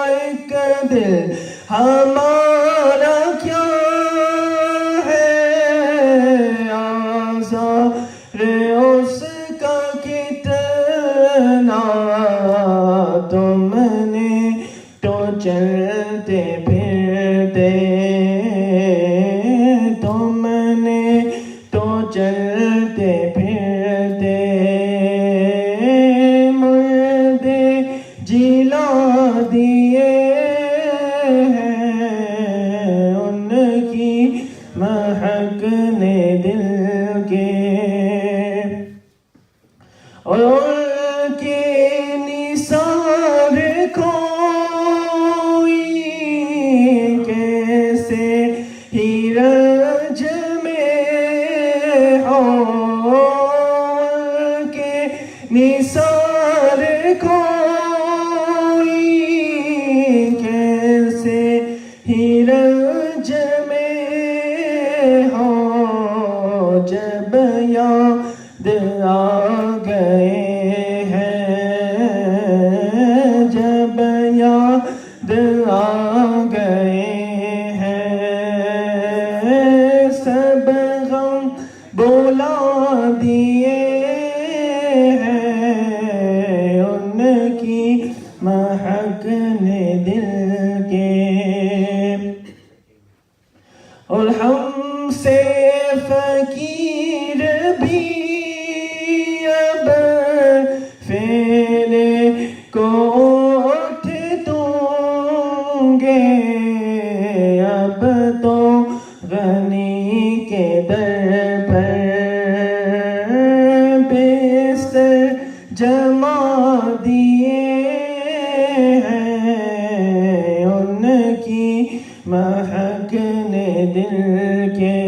ایک دل ہمارا کیا ہے آزار اس کا کتنا، تم نے تو چلتے پھرتے، تم نے تو چلتے پھرتے مردے جلا دیے ہیں، ان کی مہک نے دل کے اور ان کے نثار کوئی کیسے ہی رنج میں ہو، ان کے نثار کوئی کیسے ہی رنج میں ہو، جب یاد آ گئے ہیں، جب یاد آ گئے ہیں، سب غم بولا دیے ہیں، ان کی مہک نے دل کے اور ہم سے فقیر بھی اب پھیلے کو اٹھ دوں گے، اب تو غنی کے در پر بستر جما دیے ہیں، ان کی مہک نے دل کے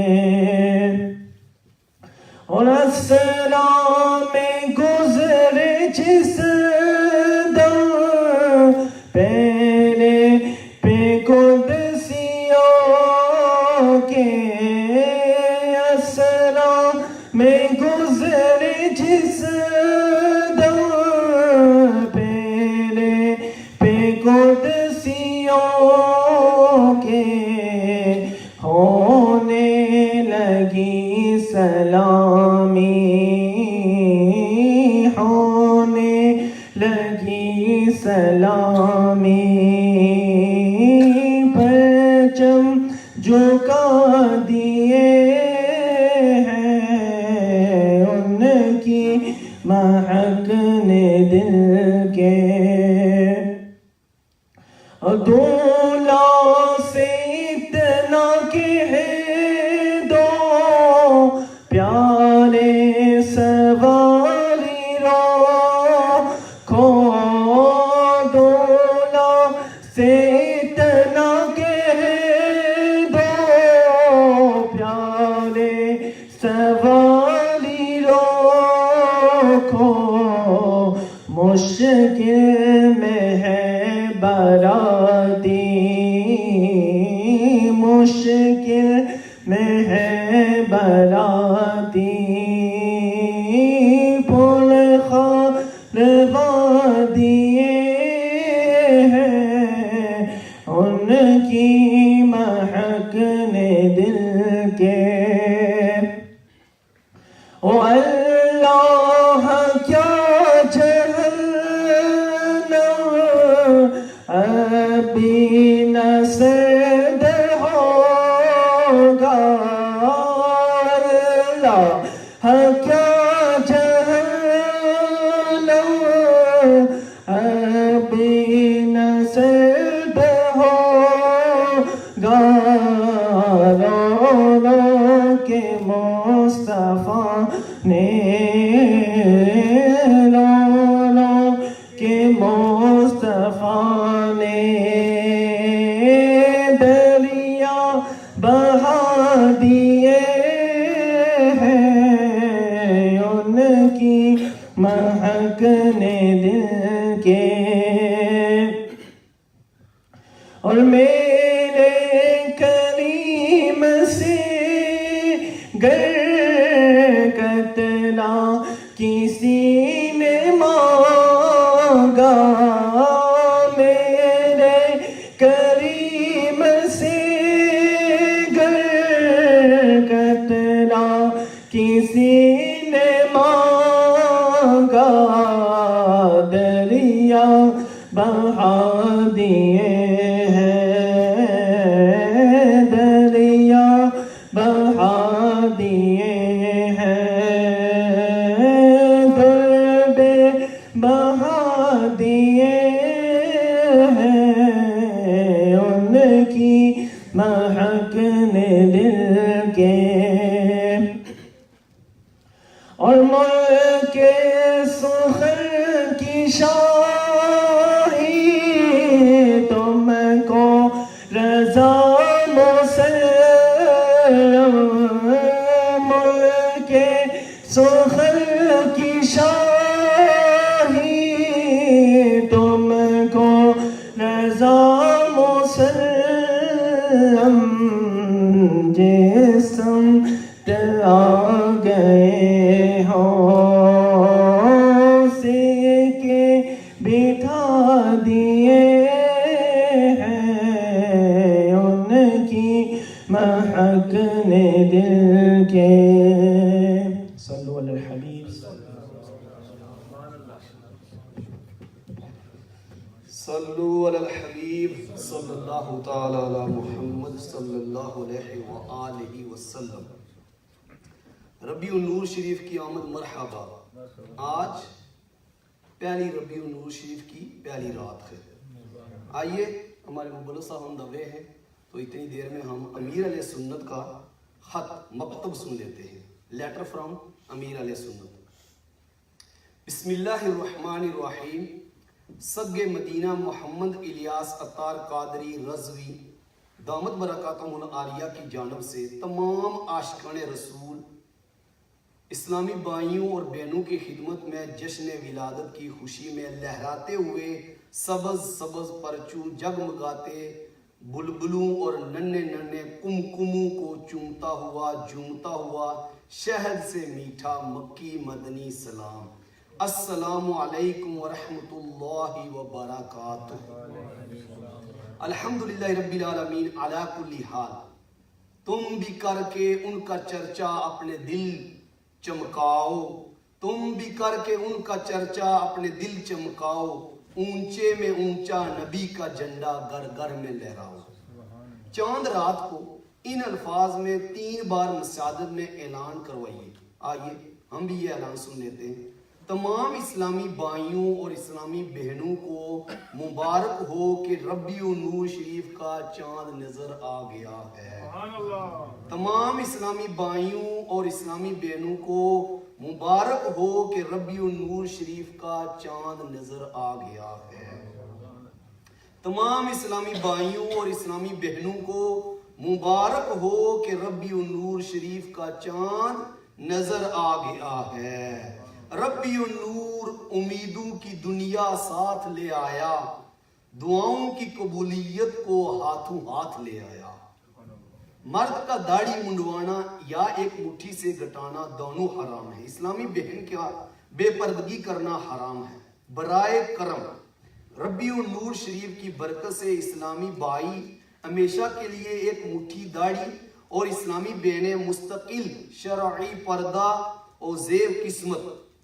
اور اسرا میں گزر جس دم پہلے پہ قدسیوں کے، اسرا میں گزر جس دم پہلے پہ قدسیوں کے، ہونے لگی سلامی، ہونے لگی سلامی، پرچم جھکا دیے ہیں، ان کی مہک نے دل کے اور دولا سے اتنا کہہ دو پیارے سواری رکھو، دولا سے اتنا کہہ دو پیارے سواری رکھو، مشکل میں ہے براتی، مشکل میں ہے براتی، پل خلوا دیے ہیں، ان کی مہک نے دل کے او اللہ کیا جہنم ابھی نہ سرد ہوگا، اللہ کیا جہنم ابھی نہ سرد ہوگا، رو رو کے مصطفیٰ نے، رو رو کے مصطفیٰ نے دریا بہا دیے ہیں، ان کی مہک نے دل کے اور میرے کریم سے گر قتلا کسی نے مانگا مانگا میرے کریم سے گر قطرہ کسی نے مانگا دریا بہا دیے ہیں دریا بہا دیے ہیں درد بہا دیے ہیں ان کی مہک نے دل کے اور ملک سخن کی شاہی تم کو رضا مسلم ملک سخن کی شاہی تم کو رضا مسلم جس سمت آ گئے ہوں سے کے بٹھا دیے ہیں ان کی مہک نے دل کے صلو علی الحبیب صلو علی الحبیب صلی اللہ تعالی علی محمد صلی اللہ علیہ وآلہ وسلم۔ ربیع النور شریف کی آمد مرحبا۔ آج پہلی ربیع النور شریف کی پہلی رات ہے۔ آئیے ہمارے مبلغ صاحب ہم دوے ہیں تو اتنی دیر میں ہم امیر علیہ سنت کا خط مکتوب سن لیتے ہیں۔ لیٹر فرام امیر علیہ سنت۔ بسم اللہ الرحمن الرحیم۔ سگ مدینہ محمد الیاس عطار قادری رضوی دامت برکاتہم العالیہ کی جانب سے تمام عاشقان رسول اسلامی بھائیوں اور بہنوں کی خدمت میں جشن ولادت کی خوشی میں لہراتے ہوئے سبز سبز پرچوں جگمگاتے بلبلوں اور ننھے ننھے کمکموں کو چومتا ہوا جھومتا ہوا شہد سے میٹھا مکی مدنی سلام۔ السلام علیکم ورحمۃ اللہ وبرکاتہ۔ الحمدللہ رب العالمین علی کل حال۔ تم بھی کر کے ان کا چرچا اپنے دل چمکاؤ، تم بھی کر کے ان کا چرچا اپنے دل چمکاؤ، اونچے میں اونچا نبی کا جھنڈا گھر گھر میں لہراؤ۔ چاند رات کو ان الفاظ میں 3 بار مساجد میں اعلان کروائیے۔ آئیے ہم بھی یہ اعلان سن لیتے ہیں۔ تمام اسلامی بھائیوں اور اسلامی بہنوں کو مبارک ہو کہ ربیع النور شریف کا چاند نظر آ گیا ہے۔ تمام اسلامی بھائیوں اور اسلامی بہنوں کو مبارک ہو کہ ربیع النور شریف کا چاند نظر آ گیا ہے۔ تمام اسلامی بھائیوں اور اسلامی بہنوں کو مبارک ہو کہ ربیع النور شریف کا چاند نظر آ گیا ہے۔ ربیع النور امیدوں کی دنیا ساتھ لے آیا، دعاؤں کی قبولیت کو ہاتھوں ہاتھ لے آیا۔ مرد کا داڑھی منڈوانا یا ایک مٹھی سے گٹانا دونوں حرام ہے۔ اسلامی بہن کا بے پردگی کرنا حرام ہے۔ برائے کرم ربیع النور شریف کی برکت سے اسلامی بھائی ہمیشہ کے لیے ایک مٹھی داڑھی اور اسلامی بہنیں مستقل شرعی پردہ اور زیب قسمت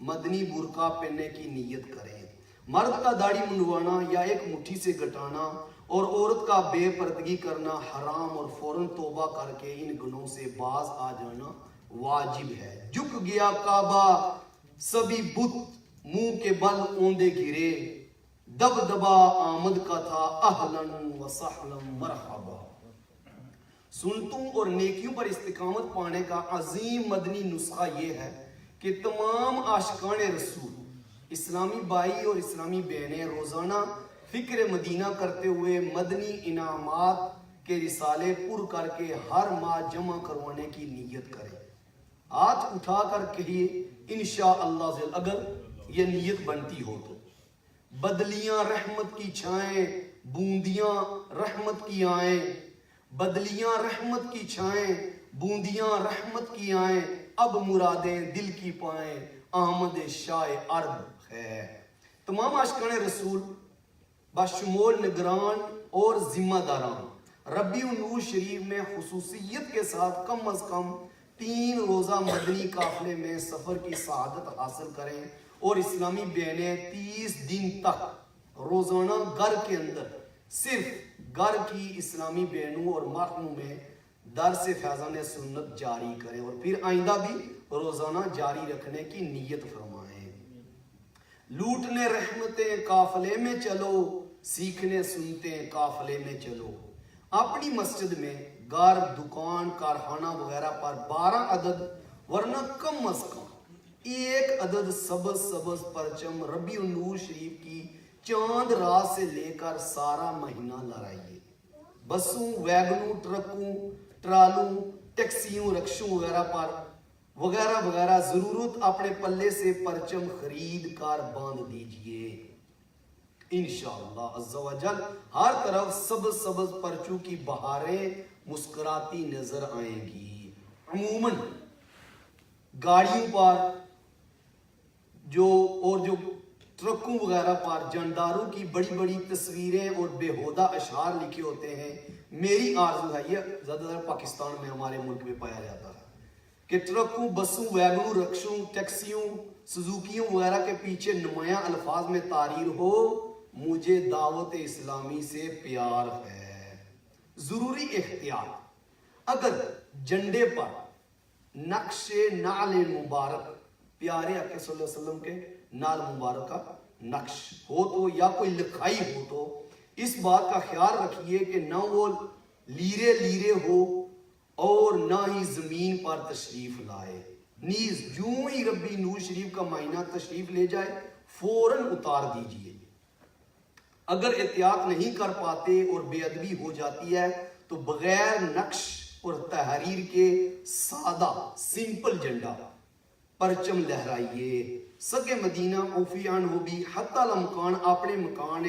مدنی برقع پہننے کی نیت کریں۔ مرد کا داڑھی منڈوانا یا ایک مٹھی سے گٹانا اور عورت کا بے پردگی کرنا حرام اور فوراً توبہ کر کے ان گناہوں سے باز آ جانا واجب ہے۔ جھک گیا کعبہ سبھی بت منہ کے بل اوندے گرے، دبدبا آمد کا تھا اہلاً و سہلاً مرحبا۔ سنتوں اور نیکیوں پر استقامت پانے کا عظیم مدنی نسخہ یہ ہے کہ تمام عاشقان رسول اسلامی بھائی اور اسلامی بہنیں روزانہ فکر مدینہ کرتے ہوئے مدنی انعامات کے رسالے پر کر کے ہر ماہ جمع کروانے کی نیت کریں۔ ہاتھ اٹھا کر کہیے انشاءاللہ اگر یہ نیت بنتی ہو تو۔ بدلیاں رحمت کی چھائیں بوندیاں رحمت کی آئیں، بدلیاں رحمت کی چھائیں بوندیاں رحمت کی آئیں، اب مرادیں دل کی پائیں آمد شاہ ارض ہے۔ تمام عاشقان رسول بشمول نگران اور ذمہ داران ربیع النور شریف میں خصوصیت کے ساتھ کم از کم 3 روزہ مدنی قافلے میں سفر کی سعادت حاصل کریں اور اسلامی بہنیں 30 دن تک روزانہ گھر کے اندر صرف گھر کی اسلامی بہنوں اور محکموں میں درس فیضان سنت جاری کریں اور پھر آئندہ بھی روزانہ جاری رکھنے کی نیت فرمائیں۔ لوٹنے رحمتیں قافلے میں چلو، سیکھنے سنتے قافلے میں چلو۔ اپنی مسجد میں گھر، دکان، کارخانہ وغیرہ پر 12 عدد ورنہ کم از کم 1 عدد سبز سبز پرچم ربیع النور شریف کی چاند رات سے لے کر سارا مہینہ لہرائیے۔ بسوں، ویگنوں، ٹرکوں، ٹرالوں، ٹیکسیوں، رکشوں وغیرہ وغیرہ ضرورت اپنے پلے سے پرچم خرید کر باندھ دیجئے۔ انشاءاللہ عز و جل ہر طرف سبز سبز پرچوں کی بہاریں مسکراتی نظر آئیں گی۔ عموماً گاڑیوں پر جو ٹرکوں وغیرہ پر جانداروں کی بڑی بڑی تصویریں اور بےہودہ اشعار لکھے ہوتے ہیں۔ میری آرزو ہے، یہ زیادہ تر پاکستان میں ہمارے ملک میں پایا جاتا ہے، کہ ٹرکوں، بسوں، ویگنوں، رکشوں، ٹیکسیوں، سزوکیوں وغیرہ کے پیچھے نمایاں الفاظ میں تحریر ہو، مجھے دعوت اسلامی سے پیار ہے۔ ضروری احتیاط، اگر جھنڈے پر نقش نعل مبارک، پیارے آقا صلی اللہ علیہ وسلم کے نعل مبارک کا نقش ہو تو یا کوئی لکھائی ہو تو اس بات کا خیال رکھیے کہ نہ وہ لیرے لیرے ہو اور نہ ہی زمین پر تشریف لائے۔ نیز یوں ہی ربیع نور شریف کا مہینہ تشریف لے جائے فوراً اتار دیجئے۔ اگر احتیاط نہیں کر پاتے اور بے ادبی ہو جاتی ہے تو بغیر نقش اور تحریر کے سادہ سمپل جھنڈا پرچم لہرائیے۔ سگ مدینہ عفی عنہ بھی حتی الامکان اپنے مکان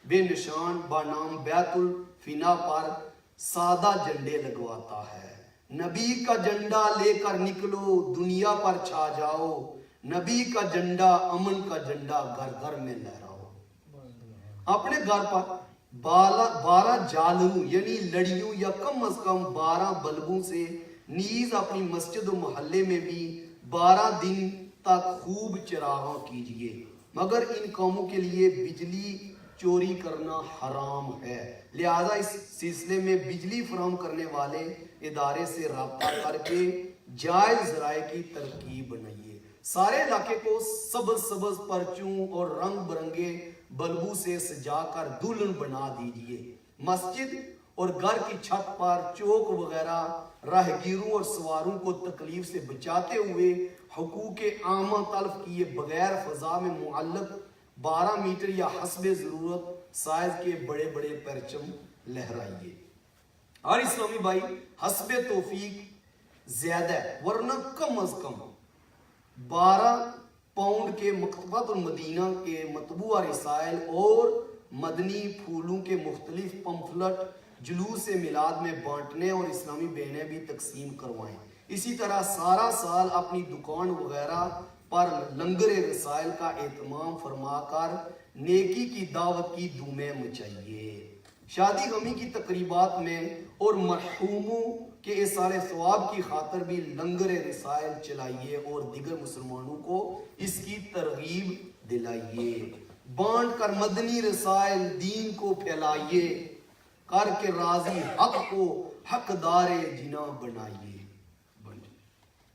بے نشان بانام بیت الفنا پر سادہ جھنڈے لگواتا ہے۔ نبی کا جھنڈا لے کر نکلو، دنیا پر چھا جاؤ، نبی کا جھنڈا، امن کا جھنڈا گھر گھر میں لہراؤ۔ اپنے گھر پر 12 جالوں یعنی لڑیوں یا کم از کم 12 بلبوں سے، نیز اپنی مسجد و محلے میں بھی 12 دن تک خوب چراغاں کیجئے، مگر ان کاموں کے لیے بجلی چوری کرنا حرام ہے، لہذا اس سلسلے میں بجلی فراہم کرنے والے ادارے سے رابطہ کر کے جائز ذرائع کی ترکیب بنائیے۔ سارے علاقے کو سبز سبز پرچوں اور رنگ برنگے بلبوں سے سجا کر دلہن بنا دیجئے۔ مسجد اور گھر کی چھت پر چوک وغیرہ راہگیروں اور سواروں کو تکلیف سے بچاتے ہوئے حقوق عامہ تلف کیے بغیر فضا میں معلق 12 میٹر یا حسب ضرورت سائز کے بڑے بڑے پرچم لہرائیے۔ ہر اسلامی بھائی حسب توفیق زیادہ ورنہ کم از کم 12 پاؤنڈ کے مکتبۃ المدینہ کے مطبوعہ رسائل اور مدنی پھولوں کے مختلف پمفلٹ جلوس میلاد میں بانٹنے اور اسلامی بہنیں بھی تقسیم کروائیں۔ اسی طرح سارا سال اپنی دکان وغیرہ پر لنگر رسائل کا اہتمام فرما کر نیکی کی دعوت کی دھومیں مچائیے۔ شادی غمی کی تقریبات میں اور مرحوموں کے ایثار ثواب کی خاطر بھی لنگر رسائل چلائیے اور دیگر مسلمانوں کو اس کی ترغیب دلائیے۔ بانٹ کر مدنی رسائل دین کو پھیلائیے، کر کے راضی حق کو حقدار جنا بنائیے۔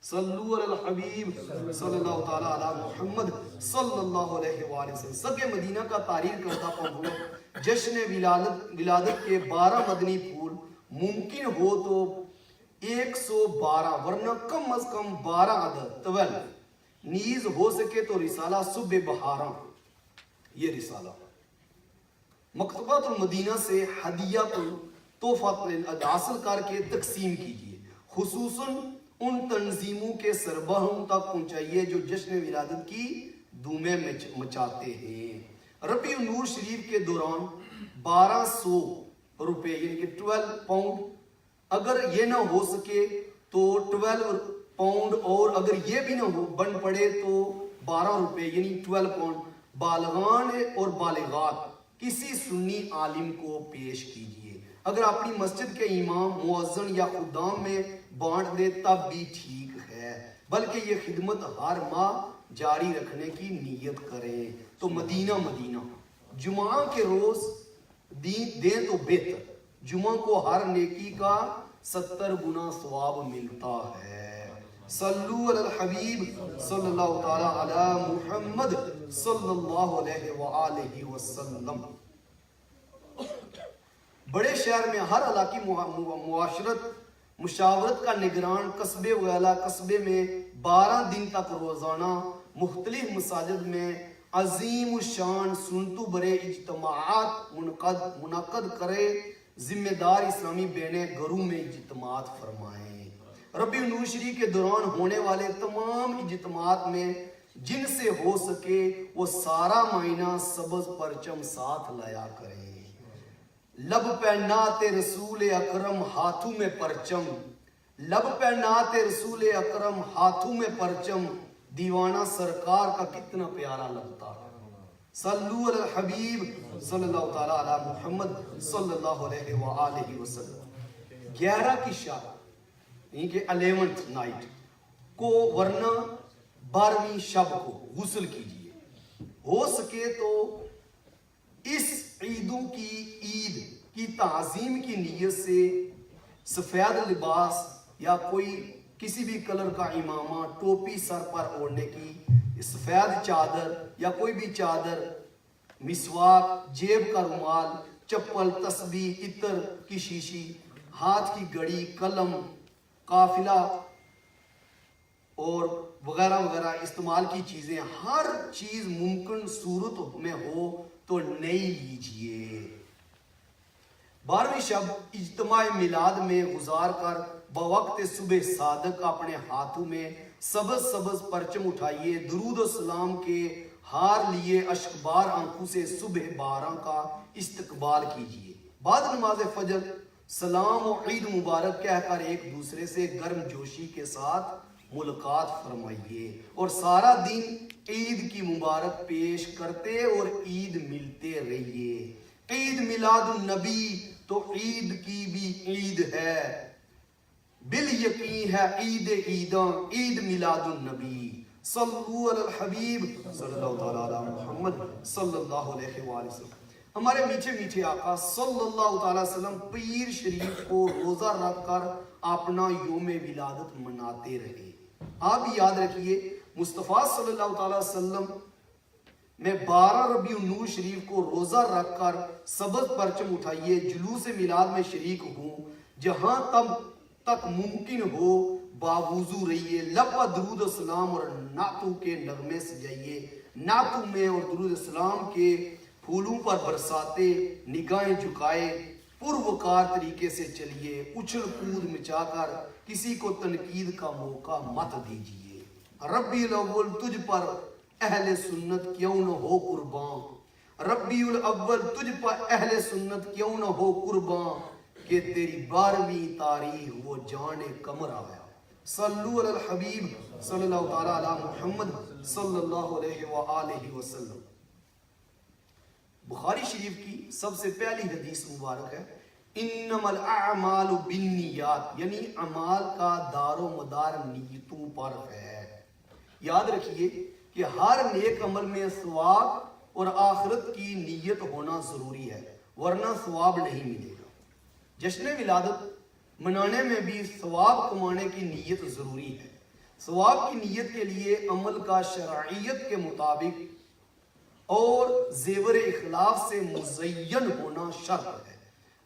صلو علی الحبیب صلی اللہ تعالی علی محمد صلی اللہ علیہ وآلہ وسلم۔ سگ مدینہ کا تحریر کردہ پمفلٹ جشن ولادت کے 12 مدنی پھول، ممکن ہو تو 112 ورنہ کم از کم 12 عدد 12، نیز ہو سکے تو رسالہ صبح بہاراں، یہ رسالہ مکتبۃ المدینہ سے ہدیہ تحفہ حاصل کر کے تقسیم کیجیے۔ خصوصاً ان تنظیموں کے سربراہوں تک پہنچائیے جو جشن ولادت کی دھومیں مچاتے ہیں۔ ربیع النور شریف کے دوران 1200 روپے یعنی کہ 12 پاؤنڈ، اگر یہ نہ ہو سکے تو 12 پاؤنڈ، اور اگر یہ بھی نہ ہو بن پڑے تو 12 روپے یعنی 12 پاؤنڈ بالغان اور بالغات کسی سنی عالم کو پیش کیجئے. اگر اپنی مسجد کے امام مؤذن یا خدام میں بانٹ دے تب بھی ٹھیک ہے، بلکہ یہ خدمت ہر ماہ جاری رکھنے کی نیت کریں. تو مدینہ جمعہ کے روز دیں تو بہتر، جمعہ کو ہر نیکی کا 70 گنا ثواب ملتا ہے. صلو علی الحبیب صلی اللہ تعالی علی محمد صلی اللہ علیہ وآلہ وسلم. بڑے شہر میں ہر علاقی مشاورت کا نگران قصبے وغیرہ قصبے میں 12 دن تک روزانہ مختلف مساجد میں عظیم الشان سنتو برے اجتماعات منعقد کرے. ذمہ دار اسلامی بینیں گھروں میں اجتماعات فرمائیں. ربیع النور شریف کے دوران ہونے والے تمام اجتماعات میں جن سے ہو سکے وہ سارا مہینہ سبز پرچم ساتھ لایا کریں. لب پہ نعت رسول اکرم ہاتھوں میں پرچم، لب پہ نعت رسول اکرم ہاتھوں میں پرچم، دیوانہ سرکار کا کتنا پیارا لگتا ہے. صلو علی الحبیب صلی اللہ تعالی علی محمد صلی اللہ علیہ وآلہ وسلم. 11 کی شب یعنی کہ 11th نائٹ کو ورنہ 12ویں شب کو غسل کیجئے. ہو سکے تو اس عیدوں کی عید کی تعظیم کی نیت سے سفید لباس یا کوئی کسی بھی کلر کا امامہ، ٹوپی سر پر اوڑھنے کی، سفید چادر یا کوئی بھی چادر، مسواک، جیب کا رومال، چپل، تسبیح، عطر کی شیشی، ہاتھ کی گھڑی، قلم، قافلہ اور وغیرہ وغیرہ استعمال کی چیزیں، ہر چیز ممکن صورت میں ہو تو نئی لیجئے. 12ویں شب اجتماع میلاد میں گزار کر بوقت صبح صادق اپنے ہاتھوں میں سبز پرچم اٹھائیے. درود و سلام کے ہار لیے اشکبار آنکھوں سے صبح 12 کا استقبال کیجئے. بعد نماز فجر سلام و عید مبارک کہہ کر ایک دوسرے سے گرم جوشی کے ساتھ ملاقات فرمائیے اور سارا دن عید کی مبارک پیش کرتے اور عید ملتے رہیے. عید میلاد النبی تو عید کی بھی عید ہے، بال یقین ہے عید عیداں عید میلاد النبی. صلو علی الحبیب صلی اللہ تعالی علی محمد صلی اللہ علیہ وآلہ وسلم. ہمارے میٹھے میٹھے آقا صلی اللہ تعالی وسلم پیر شریف کو روزہ رکھ کر اپنا یوم ولادت مناتے رہے. آپ یاد رکھیے مصطفیٰ صلی اللہ تعالی وسلم میں 12 ربیع النور شریف کو روزہ رکھ کر سبز پرچم اٹھائیے، جلوس میلاد میں شریک ہوں. جہاں تک ممکن ہو باوضو رہیے. لب و درود و سلام اور نعتوں کے نغمے سجائیے. نعتوں میں اور درود و سلام کے پھولوں پر برساتے نگاہیں جھکائے پروکار طریقے سے چلیے. اچھل کود مچا کر کسی کو تنقید کا موقع مت دیجیے. ربی الاول تجھ پر اہل سنت کیوں نہ ہو قربان، ربی الاول تجھ پر اہل سنت کیوں نہ ہو قربان، کہ تیری 12ویں تاریخ وہ جان قمر آیا. صلو علی الحبیب صلی اللہ تعالی علی محمد صلی اللہ علیہ وآلہ وسلم. بخاری شریف کی سب سے پہلی حدیث مبارک ہے انما الاعمال بالنیات، یعنی اعمال کا دار و مدار نیتوں پر ہے. یاد رکھیے کہ ہر نیک عمل میں ثواب اور آخرت کی نیت ہونا ضروری ہے، ورنہ ثواب نہیں ملے گا. جشن ولادت منانے میں بھی ثواب کمانے کی نیت ضروری ہے. ثواب کی نیت کے لیے عمل کا شرعیت کے مطابق اور زیور اخلاص سے مزین ہونا شرط ہے.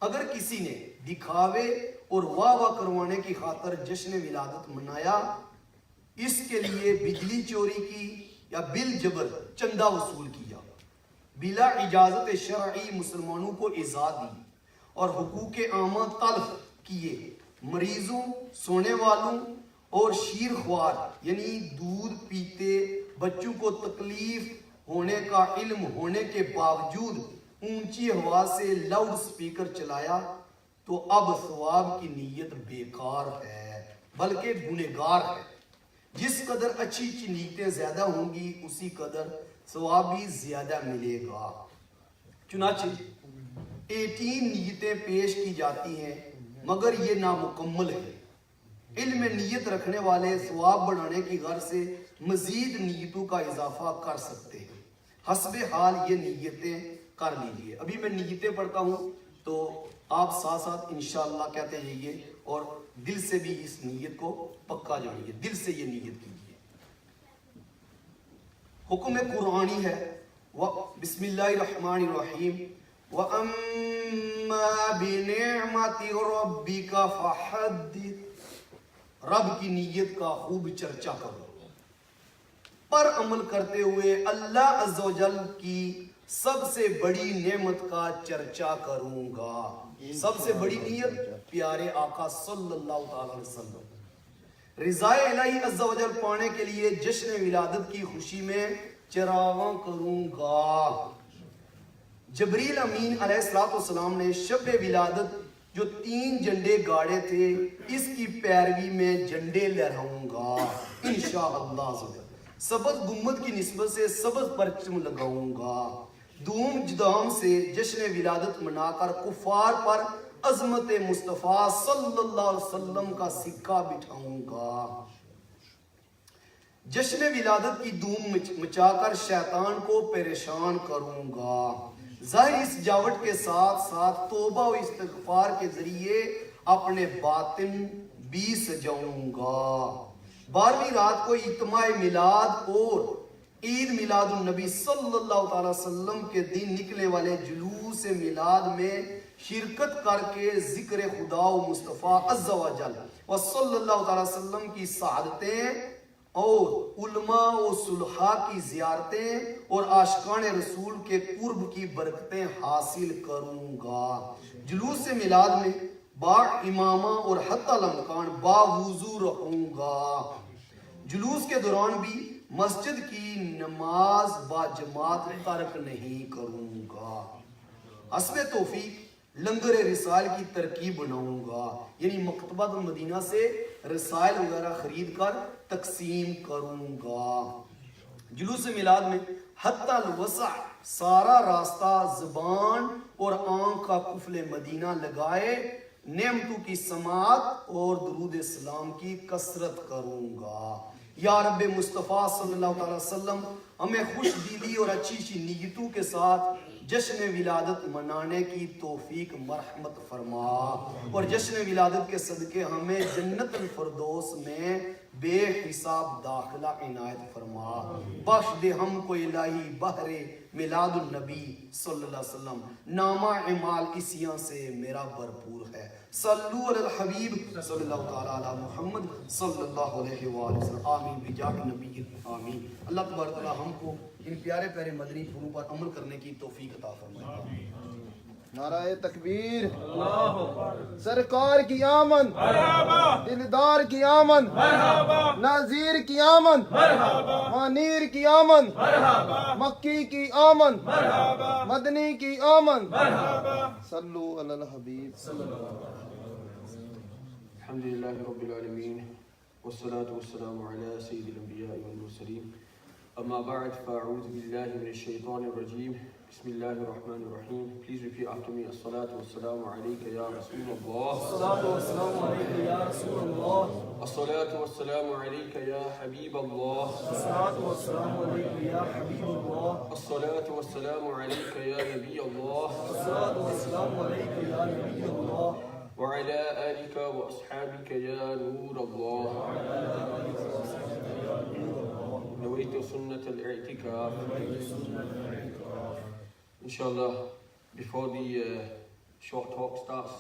اگر کسی نے دکھاوے اور واہ واہ کروانے کی خاطر جشن ولادت منایا، اس کے لیے بجلی چوری کی یا بالجبر چندہ وصول کیا، بلا اجازت شرعی مسلمانوں کو ایذا دی اور حقوق عامہ تلف کیے، مریضوں، سونے والوں اور شیر خوار یعنی دودھ پیتے بچوں کو تکلیف ہونے کا علم ہونے کے باوجود اونچی آواز سے لاؤڈ سپیکر چلایا، تو اب ثواب کی نیت بیکار ہے بلکہ گنہگار ہے. جس قدر اچھی نیتیں زیادہ ہوں گی اسی قدر ثواب بھی زیادہ ملے گا۔ چنانچہ 18 نیتیں پیش کی جاتی ہیں مگر یہ نامکمل ہے۔ علم نیت رکھنے والے ثواب بڑھانے کی غرض سے مزید نیتوں کا اضافہ کر سکتے ہیں، حسب حال یہ نیتیں کر لیجئے۔ ابھی میں نیتیں پڑھتا ہوں تو آپ ساتھ ساتھ انشاءاللہ کہتے جائیے اور دل سے بھی اس نیت کو پکا جانیے، دل سے یہ نیت کیجیے۔ حکم قرآنی ہے، بسم اللہ الرحمن الرحیم، وَأَمَّا بِنِعْمَةِ رَبِّكَ فَحَدِّثْ، رب کی نیت کا خوب چرچا کرو۔ پر عمل کرتے ہوئے اللہ عز و جل کی سب سے بڑی نعمت کا چرچا کروں گا۔ سب سے بڑی نیت پیارے آقا صلی اللہ علیہ وسلم، رضا الہی عز و جل پانے کے لیے جشن ولادت کی خوشی میں چراغاں کروں گا۔ جبریل امین علیہ السلام نے شب ولادت جو 3 جھنڈے گاڑے تھے، اس کی پیروی میں جھنڈے لہراؤں گا انشاءاللہ۔ سبز گنبد کی نسبت سے سبز پرچم لگاؤں گا۔ دھوم جدام سے جشن ولادت منا کر کفار پر عظمت مصطفیٰ صلی اللہ علیہ وسلم کا سکہ بٹھاؤں گا۔ جشن ولادت کی دھوم مچا کر شیطان کو پریشان کروں گا۔ ظاہر سجاوٹ کے ساتھ ساتھ توبہ و استغفار کے ذریعے اپنے باطن بھی سجاؤں گا۔ 12ویں رات کو اجتماع میلاد اور عید میلاد النبی صلی اللہ تعالی وسلم کے دن نکلنے والے جلوس میلاد میں شرکت کر کے ذکر خدا و مصطفیٰ عز و جل و صلی اللہ تعالی وسلم کی سعادتیں اور علماء و صلحاء کی زیارتیں اور عاشقان رسول کے قرب کی برکتیں حاصل کروں گا۔ جلوس میلاد میں با امامہ اور حتی الامکان با وضو رہوں گا۔ جلوس کے دوران بھی مسجد کی نماز با جماعت ترک نہیں کروں گا۔ حسب توفیق لنگر رسائل کی ترکیب بناؤں گا، یعنی مکتبۃ المدینہ سے رسائل وغیرہ خرید کر تقسیم کروں گا۔ جلوس میلاد میں حتی الوسع سارا راستہ زبان اور آنکھ کا قفل مدینہ لگائے نعمتوں کی سماعت اور درود السلام کی کثرت کروں گا۔ یا رب مصطفیٰ صلی اللہ علیہ وسلم ہمیں خوش دلی اور اچھی نیتوں کے ساتھ جشن ولادت منانے کی توفیق مرحمت فرما، اور جشن ولادت کے صدقے ہمیں جنت الفردوس میں بے حساب داخلہ عنایت فرما۔ بخش دے ہم کو الہی بحر میلاد النبی صلی اللہ علیہ وسلم، نامہ اعمال اسیاں سے میرا بھرپور ہے۔ صلو علی الحبیب صلی اللہ تعالی علی محمد صلی اللہ علیہ وآلہ وسلم، آمین بجاہ نبی آمین۔ اللہ تبارک تعالی ہم کو ان پیارے پیارے مدنی پھولوں پر عمل کرنے کی توفیق عطا فرمائے۔ نعرہ تکبیر، سرکار کی آمد، دلدار کی آمد، نذیر کی آمد، منیر کی آمد، مکی کی آمد، مدنی کی آمد، صلو علی الحبیب۔ الحمدللہ رب العالمین والصلاة والسلام علی سید الانبیاء والمرسلین، اما بعد فاعوذ باللہ من الشیطان الرجیم، بسم اللہ الرحمن الرحیم۔ Please repeat after me. الصلاة والسلام علیکہ یا رسول اللہ، الصلاة والسلام علیکہ یا رسول اللہ، الصلاة والسلام علیکہ یا حبیب اللہ، الصلاة والسلام علیکہ یا حبیب اللہ، الصلاة والسلام علیکہ یا نبی اللہ، الصلاة والسلام علیکہ یا نبی اللہ، وعلى آلك وأصحابك يا نور الله، نويت سنة الاعتكاف. Inshallah, before the short talk starts,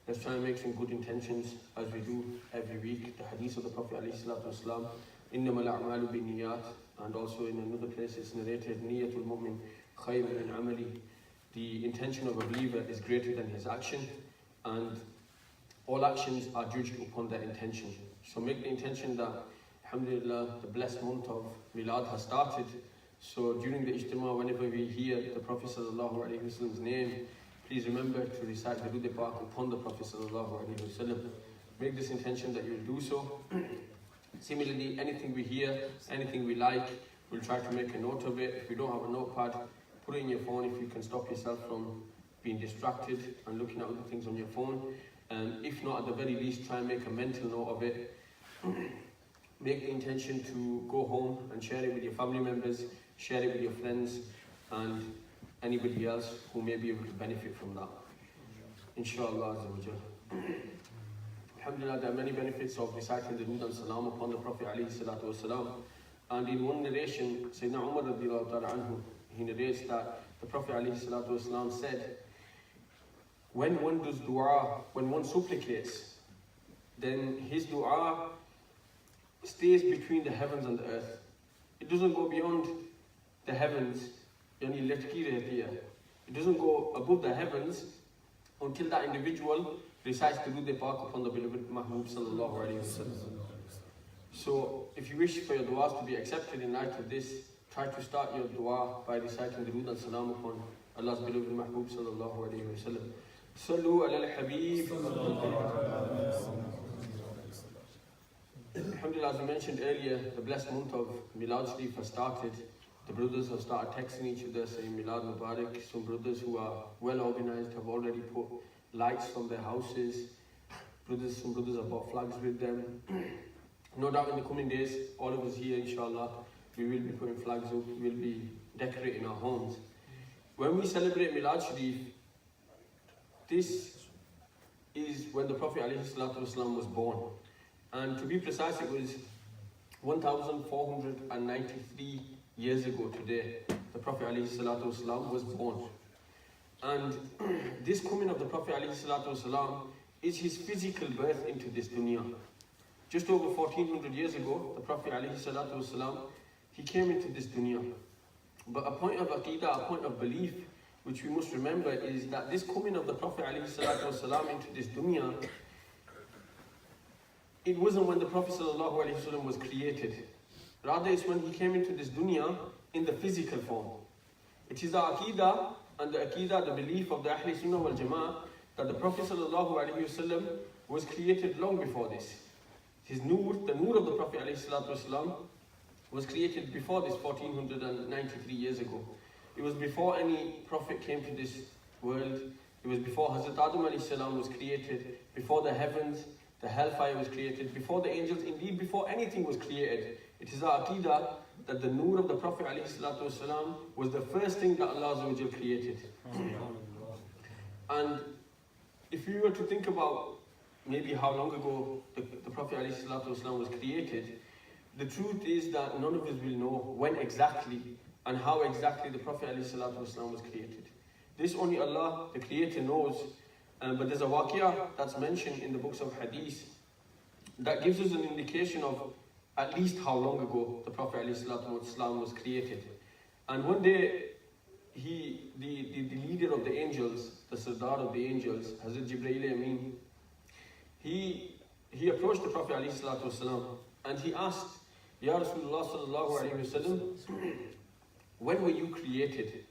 let's try and make some good intentions as we do every week. The hadith of the Prophet ﷺ, إِنَّمَا الْأَعْمَالُ بِالنِّيَّاتِ, and also in another place it's narrated, نِيَّةُ الْمُؤْمِنِ خَيْرٌ مِنْ عَمَلِهِ. The intention of a believer is greater than his action, and all actions are judged upon their intention. So make the intention that, alhamdulillah, the blessed month of Milad has started. So during the ijtima, whenever we hear the Prophet sallallahu alaihi wasallam's name, please remember to recite the Durud Pak upon the Prophet sallallahu alaihi wasallam. Make this intention that you will do so. Similarly, anything we hear, anything we like, we'll try to make a note of it. If you don't have a notepad, put it in your phone if you can stop yourself from being distracted and looking at other things on your phone. If not, at the very least, try and make a mental note of it. Make the intention to go home and share it with your family members, share it with your friends, and anybody else who may be able to benefit from that. Inshallah Azza wa Jal. Alhamdulillah, there are many benefits of reciting the Durood and Salam upon the Prophet alayhi salatu wasalam. And in one narration, Sayyidina Umar radiallahu ta'ala anhu, he narrates that the Prophet alayhi salatu wasalam said, when one does dua, when one supplicates, then his dua stays between the heavens and the earth. It doesn't go beyond the heavens. It doesn't go above the heavens until that individual recites Durood Pak upon the beloved Mahbub sallallahu alayhi wasallam. So, if you wish for your duas to be accepted in light of this, try to start your dua by reciting Durood and Salam upon Allah's beloved Mahbub sallallahu alayhi wasallam. Sallu ala al-Habib. Alhamdulillah, as we mentioned earlier, the blessed month of Milad Sharif has started. The brothers have started texting each other saying Milad Mubarak. Some brothers who are well organized have already put lights from their houses. Some brothers have bought flags with them. No doubt in the coming days, all of us here, inshallah, we will be putting flags up, we will be decorating our homes. When we celebrate Milad Sharif, this is when the Prophet ﷺ was born. And to be precise, it was 1,493 years ago today, the Prophet ﷺ was born. And this coming of the Prophet ﷺ is his physical birth into this dunya. Just over 1400 years ago, the Prophet ﷺ, he came into this dunya. But a point of aqidah, a point of belief, which we must remember, is that this coming of the Prophet ﷺ into this dunya, it wasn't when the Prophet ﷺ was created. Rather, it's when he came into this dunya in the physical form. It is the aqidah and the aqidah, the belief of the Ahl Sunnah wal Jama'ah, that the Prophet ﷺ was created long before this. His nur, the nur of the Prophet ﷺ, was created before this 1493 years ago. It was before any prophet came to this world. It was before Hazrat Adam ﷺ was created, before the heavens, the hellfire was created, before the angels, indeed before anything was created. It is our aqidah that the nur of the Prophet ﷺ was the first thing that Allah created. And if you were to think about maybe how long ago the Prophet ﷺ was created, the truth is that none of us will know when exactly and how exactly the Prophet ﷺ was created. This only Allah, the Creator, knows. But there's a waqiyah that's mentioned in the books of hadith that gives us an indication of at least how long ago the Prophet ﷺ was created. And one day, the leader of the angels, the Sardar of the angels, Hazrat Jibreel Amin, he approached the Prophet ﷺ and he asked, Ya Rasulullah sallallahu alayhi wasallam, when were you created?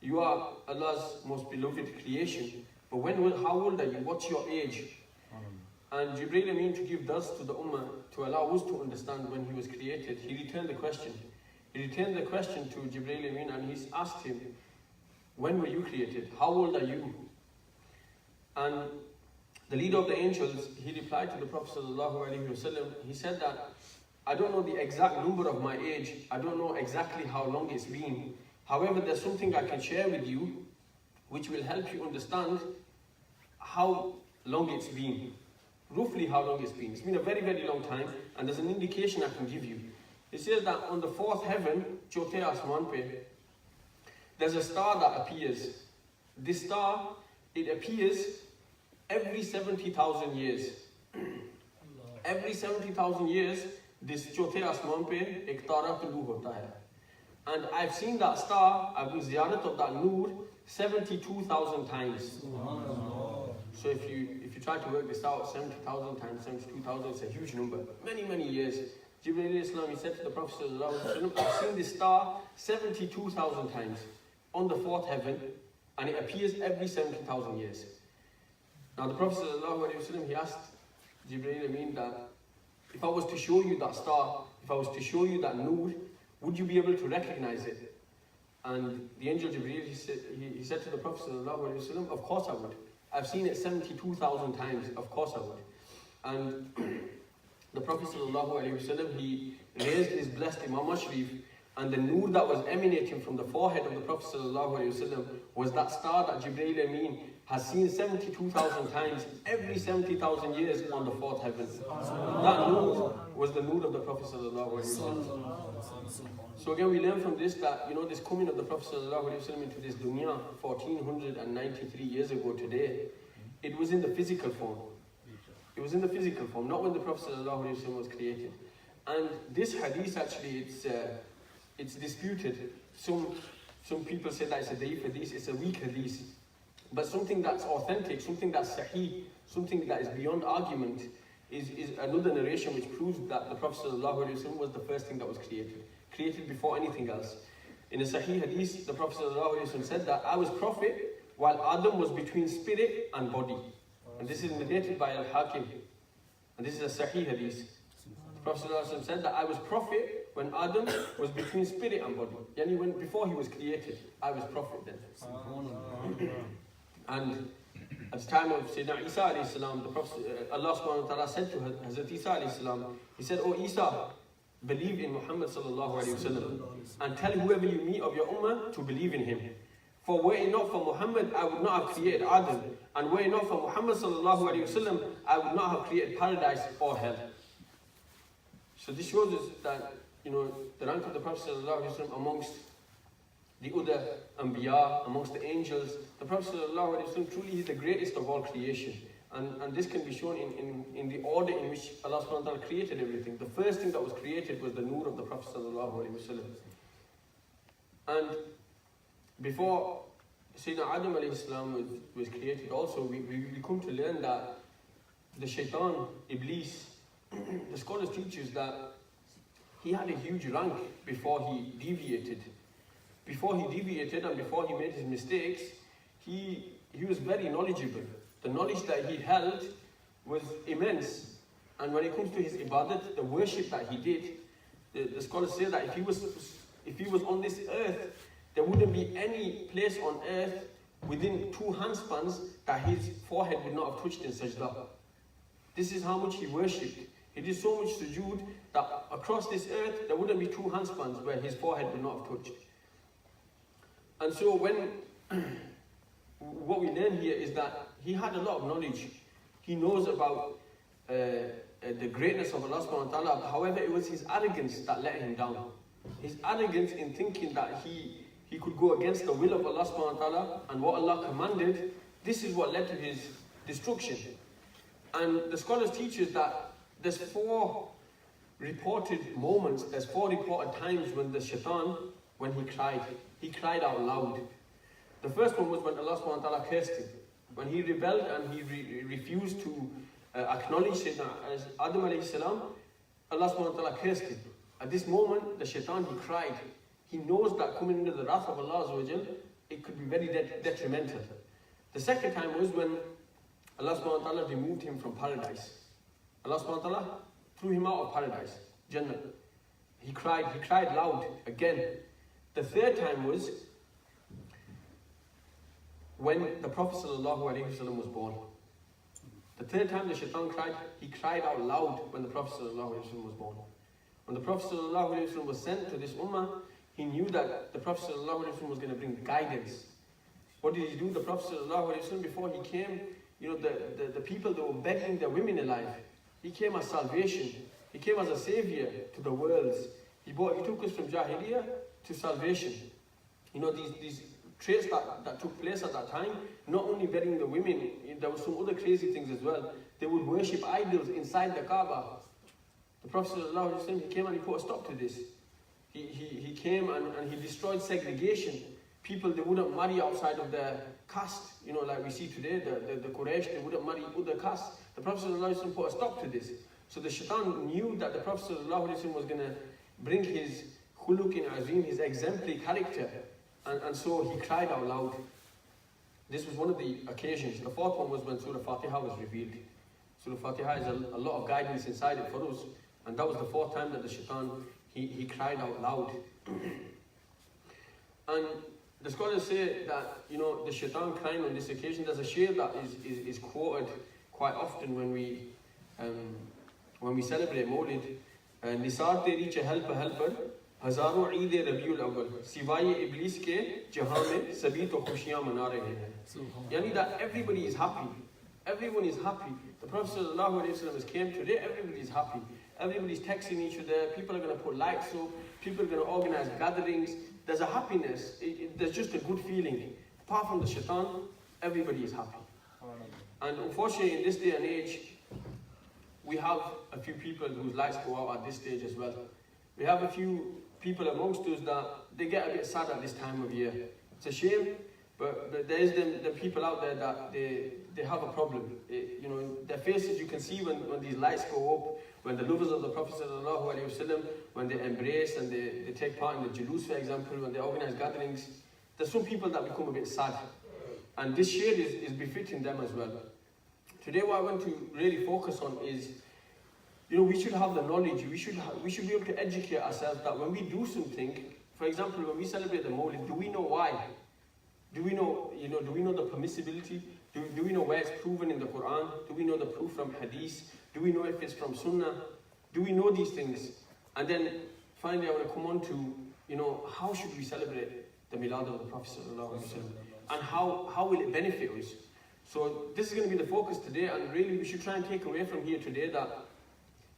You are Allah's most beloved creation, but how old are you? What's your age? And Jibreel Amin, to give dars to the Ummah, to allow us to understand when he was created, he returned the question. He returned the question to Jibreel Amin and he asked him, when were you created? How old are you? And the leader of the angels, he replied to the Prophet ﷺ, he said that, I don't know the exact number of my age, I don't know exactly how long it's been. However, there's something I can share with you which will help you understand how long it's been. Roughly how long it's been. It's been a very, very long time, and there's an indication I can give you. It says that on the fourth heaven, Dawat-E-Islami, there's a star that appears. This star, it appears every 70,000 years. Every 70,000 years, this Dawat-E-Islami ek tara tulu hota hai. And I've seen that star, I've been ziyarat of that nur 72,000 times. So if you try to work this out, 70,000 times 72,000, it's a huge number. Many, many years. Jibreel Islam, he said to the Prophet ﷺ, I've seen this star 72,000 times on the fourth heaven, and it appears every 70,000 years. Now the Prophet ﷺ, he asked Jibreel Amin that if I was to show you that star, if I was to show you that nur, would you be able to recognize it? And the angel Jibreel, he said to the Prophet ﷺ, of course I would. I've seen it 72,000 times, of course I would. And the Prophet ﷺ, he raised his blessed Imam Sharif, and the noor that was emanating from the forehead of the Prophet ﷺ was that star that Jibreel Amin has seen 72,000 times, every 70,000 years on the fourth heaven. That noor was the noor of the Prophet ﷺ. So again, we learn from this that, this coming of the Prophet ﷺ into this dunya 1493 years ago today, it was in the physical form. It was in the physical form, not when the Prophet ﷺ was created. And this hadith actually, it's disputed. Some people say that it's a da'if hadith, it's a weak hadith. But something that's authentic, something that's sahih, something that is beyond argument, is another narration which proves that the Prophet ﷺ was the first thing that was created before anything else. In a sahih hadith, the Prophet ﷺ said that I was prophet while Adam was between spirit and body. And this is narrated by Al-Hakim. And this is a sahih hadith. The Prophet ﷺ said that I was prophet when Adam was between spirit and body. Yani before he was created, I was prophet then. And at the time of Sayyidina Isa alayhi salam, the Prophet, Allah subhanahu wa ta'ala said to Hazrat Isa alayhi salam, he said, "O Isa, believe in Muhammad sallallahu alayhi wasallam, and tell whoever you meet of your ummah to believe in him. For were it not for Muhammad, I would not have created Adam, and were it not for Muhammad sallallahu alayhi wasallam, I would not have created paradise or hell." So this shows us that, the rank of the Prophet sallallahu alayhi wasallam amongst the other Anbiya, amongst the angels, the Prophet ﷺ truly is the greatest of all creation. And this can be shown in the order in which Allah subhanahu wa ta'ala created everything. The first thing that was created was the noor of the Prophet ﷺ. And before Sayyidina Adam was created also, we come to learn that the shaitan, Iblis, the scholars teach us that he had a huge rank before he deviated. Before he deviated and before he made his mistakes, he was very knowledgeable. The knowledge that he held was immense. And when it comes to his ibadat, the worship that he did, the scholars say that if he was on this earth, there wouldn't be any place on earth within 2 handspans that his forehead would not have touched in sajda. This is how much he worshipped. He did so much sujood that across this earth, there wouldn't be 2 handspans where his forehead would not have touched. And so what we learn here is that he had a lot of knowledge. He knows about the greatness of Allah subhanahu wa ta'ala. However, it was his arrogance that let him down. His arrogance in thinking that he could go against the will of Allah subhanahu wa ta'ala and what Allah commanded, this is what led to his destruction. And the scholars teach us that there's 4 reported moments, there's 4 reported times when the shaitan, when he cried out loud. The first one was when Allah subhanahu wa ta'ala cursed him. When he rebelled and he refused to acknowledge as Adam alayhi salam, Allah subhanahu wa ta'ala cursed him. At this moment, the shaitan, he cried. He knows that coming into the wrath of Allah azza wa jal, it could be very detrimental. The second time was when Allah subhanahu wa ta'ala removed him from paradise. Allah subhanahu wa ta'ala threw him out of paradise, Jannah. He cried loud again. The third time was when the Prophet ﷺ was born. The third time the shaitan cried, he cried out loud when the Prophet ﷺ was born. When the Prophet ﷺ was sent to this ummah, he knew that the Prophet ﷺ was going to bring guidance. What did he do? The Prophet ﷺ, before he came, the people that were begging their women alive, he came as salvation. He came as a savior to the worlds. He took us from Jahiliyyah to salvation. These traits that took place at that time, not only begging the women, there were some other crazy things as well. They would worship idols inside the Kaaba. The Prophet ﷺ, he came and he put a stop to this. He came and he destroyed segregation. People, they wouldn't marry outside of their caste, like we see today, the Quraysh, they wouldn't marry other castes. The Prophet ﷺ put a stop to this. So the shaitan knew that the Prophet ﷺ was going to bring his khuluq azim, his exemplary character, and so he cried out loud. This was one of the occasions. The fourth one was when Surah Fatiha was revealed. Surah Fatiha has a lot of guidance inside it for us, and that was the fourth time that the shaitan, he cried out loud. And the scholars say that, you know, the shaitan crying on this occasion, there's a share that is quoted quite often when we celebrate Mawlid. Nisar teri chahal pahal par हजारों ईद रबीउल अव्वल सिवाय इब्लीस के जहां में सभी तो खुशियां मना रहे हैं. Yani that everybody is happy. Everyone is happy. The Prophet sallallahu alaihi wasallam has came today. Everybody is happy. Everybody's texting each other. People are going to put lights up. People are going to organize gatherings. There's a happiness. There's just a good feeling. Apart from the shaitan, everybody is happy. And unfortunately, in this day and age, we have a few people whose lights go out at this stage as well. We have a few people amongst us that they get a bit sad at this time of year. It's a shame, but there is the people out there that they have a problem. You know, their faces you can see when these lights go up, when the lovers of the Prophet sallallahu alaihi wasallam, when they embrace and they take part in the julus, for example, when they organize gatherings. There's some people that become a bit sad, and this shade is befitting them as well. Today, what I want to really focus on is, you know, we should have the knowledge, we should be able to educate ourselves that when we do something, for example, when we celebrate the Mawlid, do we know why? Do we know, do we know the permissibility? Do we know where it's proven in the Quran? Do we know the proof from Hadith? Do we know if it's from Sunnah? Do we know these things? And then finally I want to come on to, you know, how should we celebrate the Milad of the Prophet sallallahu alaihi wasallam? And how will it benefit us? So this is going to be the focus today, and really we should try and take away from here today that,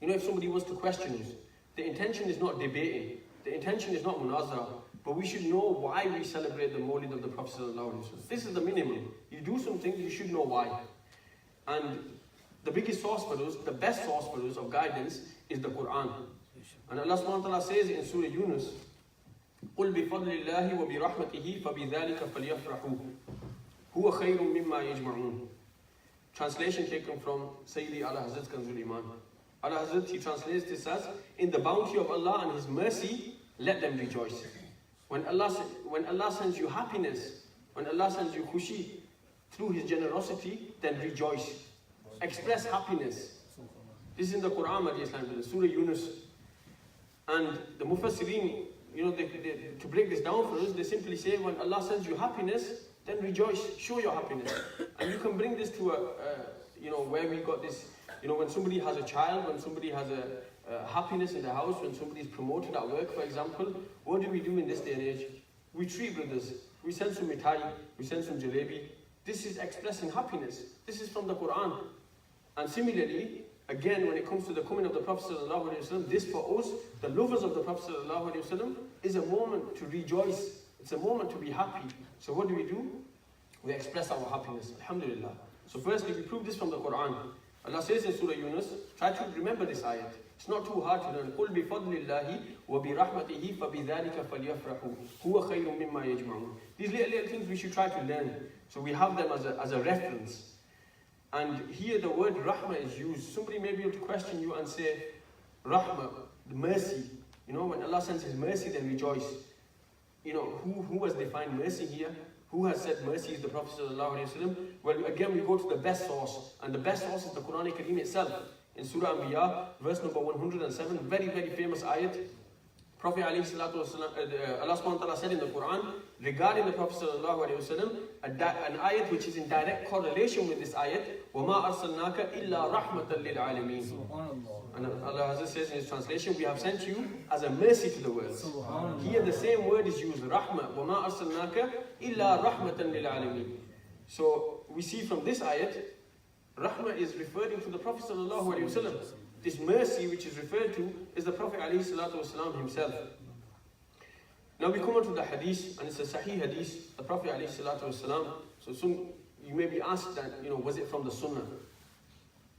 you know, if somebody was to question us, the intention is not debating, the intention is not munazara, but we should know why we celebrate the Mawlid of the Prophet sallallahu alaihi wasallam. This is the minimum. You do something, you should know why. And the biggest source for us, the best source for us of guidance is the Quran. And Allah subhanahu wa ta'ala says in Surah Yunus, قُلْ بِفَضْلِ اللَّهِ وَبِرَحْمَتِهِ فَبِذَلِكَ فَلْيَفْرَحُوا هُوَ خَيْرٌ مِمَّا يَجْمَعُونَ. Translation taken from Sayyidi Ala Hazrat Kanzul Iman. Ala Hazrat, he translates this as, in the bounty of Allah and His mercy, let them rejoice. When Allah sends you happiness, when Allah sends you khushi through His generosity, then rejoice. Express happiness. This is in the Quran, Dawat-E-Islami, Surah Yunus. And the Mufassirin, you know, to break this down for us, they simply say, when Allah sends you happiness, then rejoice, show your happiness. And you can bring this to you know, where we got this, you know, when somebody has a child, when somebody has a happiness in the house, when somebody is promoted at work, for example, what do we do in this day and age? We treat brothers. We send some mithai, we send some jalebi. This is expressing happiness. This is from the Quran. And similarly, again, when it comes to the coming of the Prophet sallallahu alaihi wasallam, this for us, the lovers of the Prophet sallallahu alaihi wasallam, is a moment to rejoice. It's a moment to be happy. So what do? We express our happiness. Alhamdulillah. So firstly, we prove this from the Quran. Allah says in Surah Yunus, try to remember this ayat. It's not too hard to learn. قُلْ بِفَضْلِ اللَّهِ وَبِرَحْمَتِهِ فَبِذَلِكَ فَلْيَفْرَحُوا هُوَ خَيْرٌ مِمَّا يَجْمَعُونَ. These little things we should try to learn. So we have them as a reference. And here the word rahmah is used. Somebody may be able to question you and say, rahmah, the mercy. You know, when Allah sends His mercy, then rejoice. You know, who has defined mercy here? Who has said mercy is the Prophet ﷺ? Well, again, we go to the best source. And the best source is the Quran Kareem itself. In Surah Anbiya, verse number 107, very, very famous ayat. Prophet Allah subhanahu wa ta'ala said in the Quran, regarding the Prophet ﷺ, an ayat which is in direct correlation with this ayat, وَمَا أَرْسَلْنَاكَ إِلَّا رَحْمَةً لِلْعَالَمِينَ. And Allah says in His translation, we have sent you as a mercy to the world. Here the same word is used, rahmah. وَمَا أَرْسَلْنَاكَ إِلَّا رَحْمَةً لِلْعَالَمِينَ. So we see from this ayat, rahmah is referring to the Prophet ﷺ. This mercy which is referred to is the Prophet ﷺ himself. Now we come on to the hadith, and it's a sahih hadith, the Prophet ﷺ. So you may be asked that, you know, was it from the Sunnah?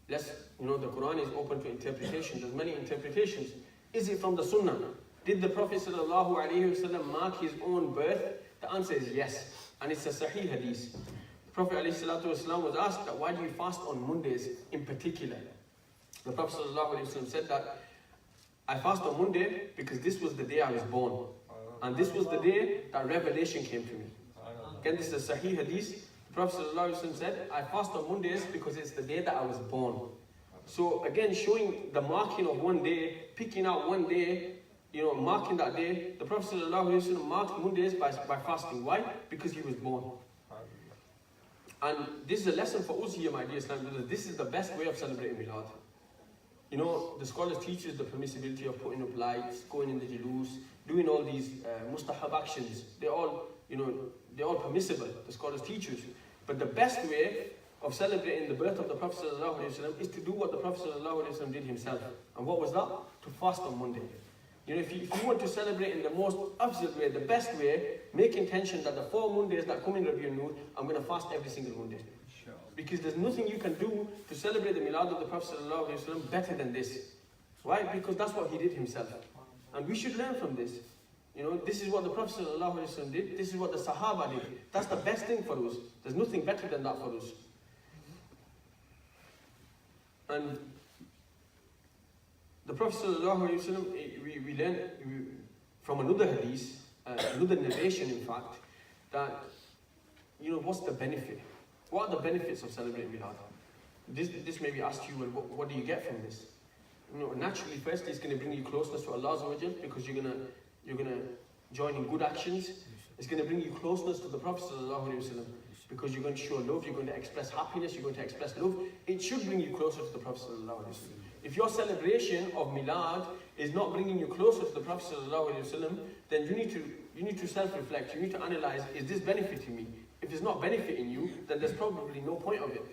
You know, the Quran is open to interpretation. There's many interpretations. Is it from the Sunnah? Did the Prophet ﷺ mark his own birth? The answer is yes. And it's a sahih hadith. The Prophet ﷺ was asked that why do you fast on Mondays in particular? The Prophet ﷺ said that I fast on Monday because this was the day I was born. And this was the day that revelation came to me. Again, this is a sahih hadith. The Prophet ﷺ said, I fast on Mondays because it's the day that I was born. So again, showing the marking of one day, picking out one day, marking that day. The Prophet ﷺ marked Mondays by fasting. Why? Because he was born. And this is a lesson for us here, my dear Islam brothers. This is the best way of celebrating Milad. The scholars teach us the permissibility of putting up lights, going in the jalous, doing all these mustahab actions. They're all permissible. The scholars teach us. But the best way of celebrating the birth of the Prophet ﷺ is to do what the Prophet ﷺ did himself. And what was that? To fast on Monday. If you want to celebrate in the most absolute way, the best way, make intention that the 4 Mondays that come in Rabiul Noor, I'm going to fast every single Monday. Because there's nothing you can do to celebrate the Milad of the Prophet ﷺ better than this. Why? Because that's what he did himself. And we should learn from this. This is what the Prophet ﷺ did. This is what the Sahaba did. That's the best thing for us. There's nothing better than that for us. And the Prophet ﷺ, we learn from another hadith, another narration in fact, that, what's the benefit? What are the benefits of celebrating Milad? This maybe asked you, well, what do you get from this? Naturally, firstly, it's going to bring you closeness to Allah Azza wa Jal, because you're going to join in good actions. It's going to bring you closeness to the Prophet ﷺ, because you're going to show love, you're going to express happiness, you're going to express love. It should bring you closer to the Prophet ﷺ. If your celebration of Milad is not bringing you closer to the Prophet ﷺ, then you need to self-reflect. You need to analyze, is this benefiting me? If it's not benefiting you, then there's probably no point of it.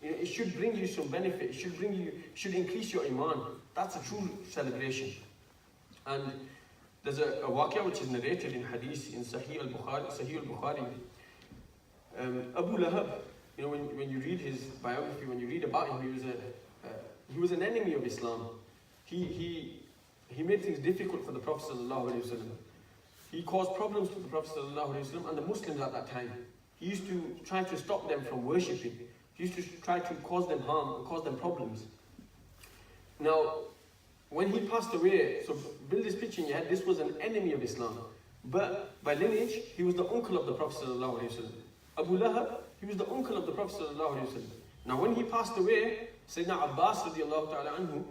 It should bring you some benefit. It should increase your iman. That's a true celebration. And there's a waqia which is narrated in hadith in Sahih al-Bukhari. Abu Lahab, when you read his biography, when you read about him, he was an enemy of Islam. He made things difficult for the Prophet ﷺ. He caused problems to the Prophet ﷺ and the Muslims at that time. He used to try to stop them from worshipping. He used to try to cause them harm and cause them problems. Now, when he passed away, so build this picture in your head, this was an enemy of Islam. But by lineage, he was the uncle of the Prophet ﷺ. Abu Lahab, he was the uncle of the Prophet ﷺ. Now when he passed away, Sayyidina Abbas radiallahu ta'ala anhu,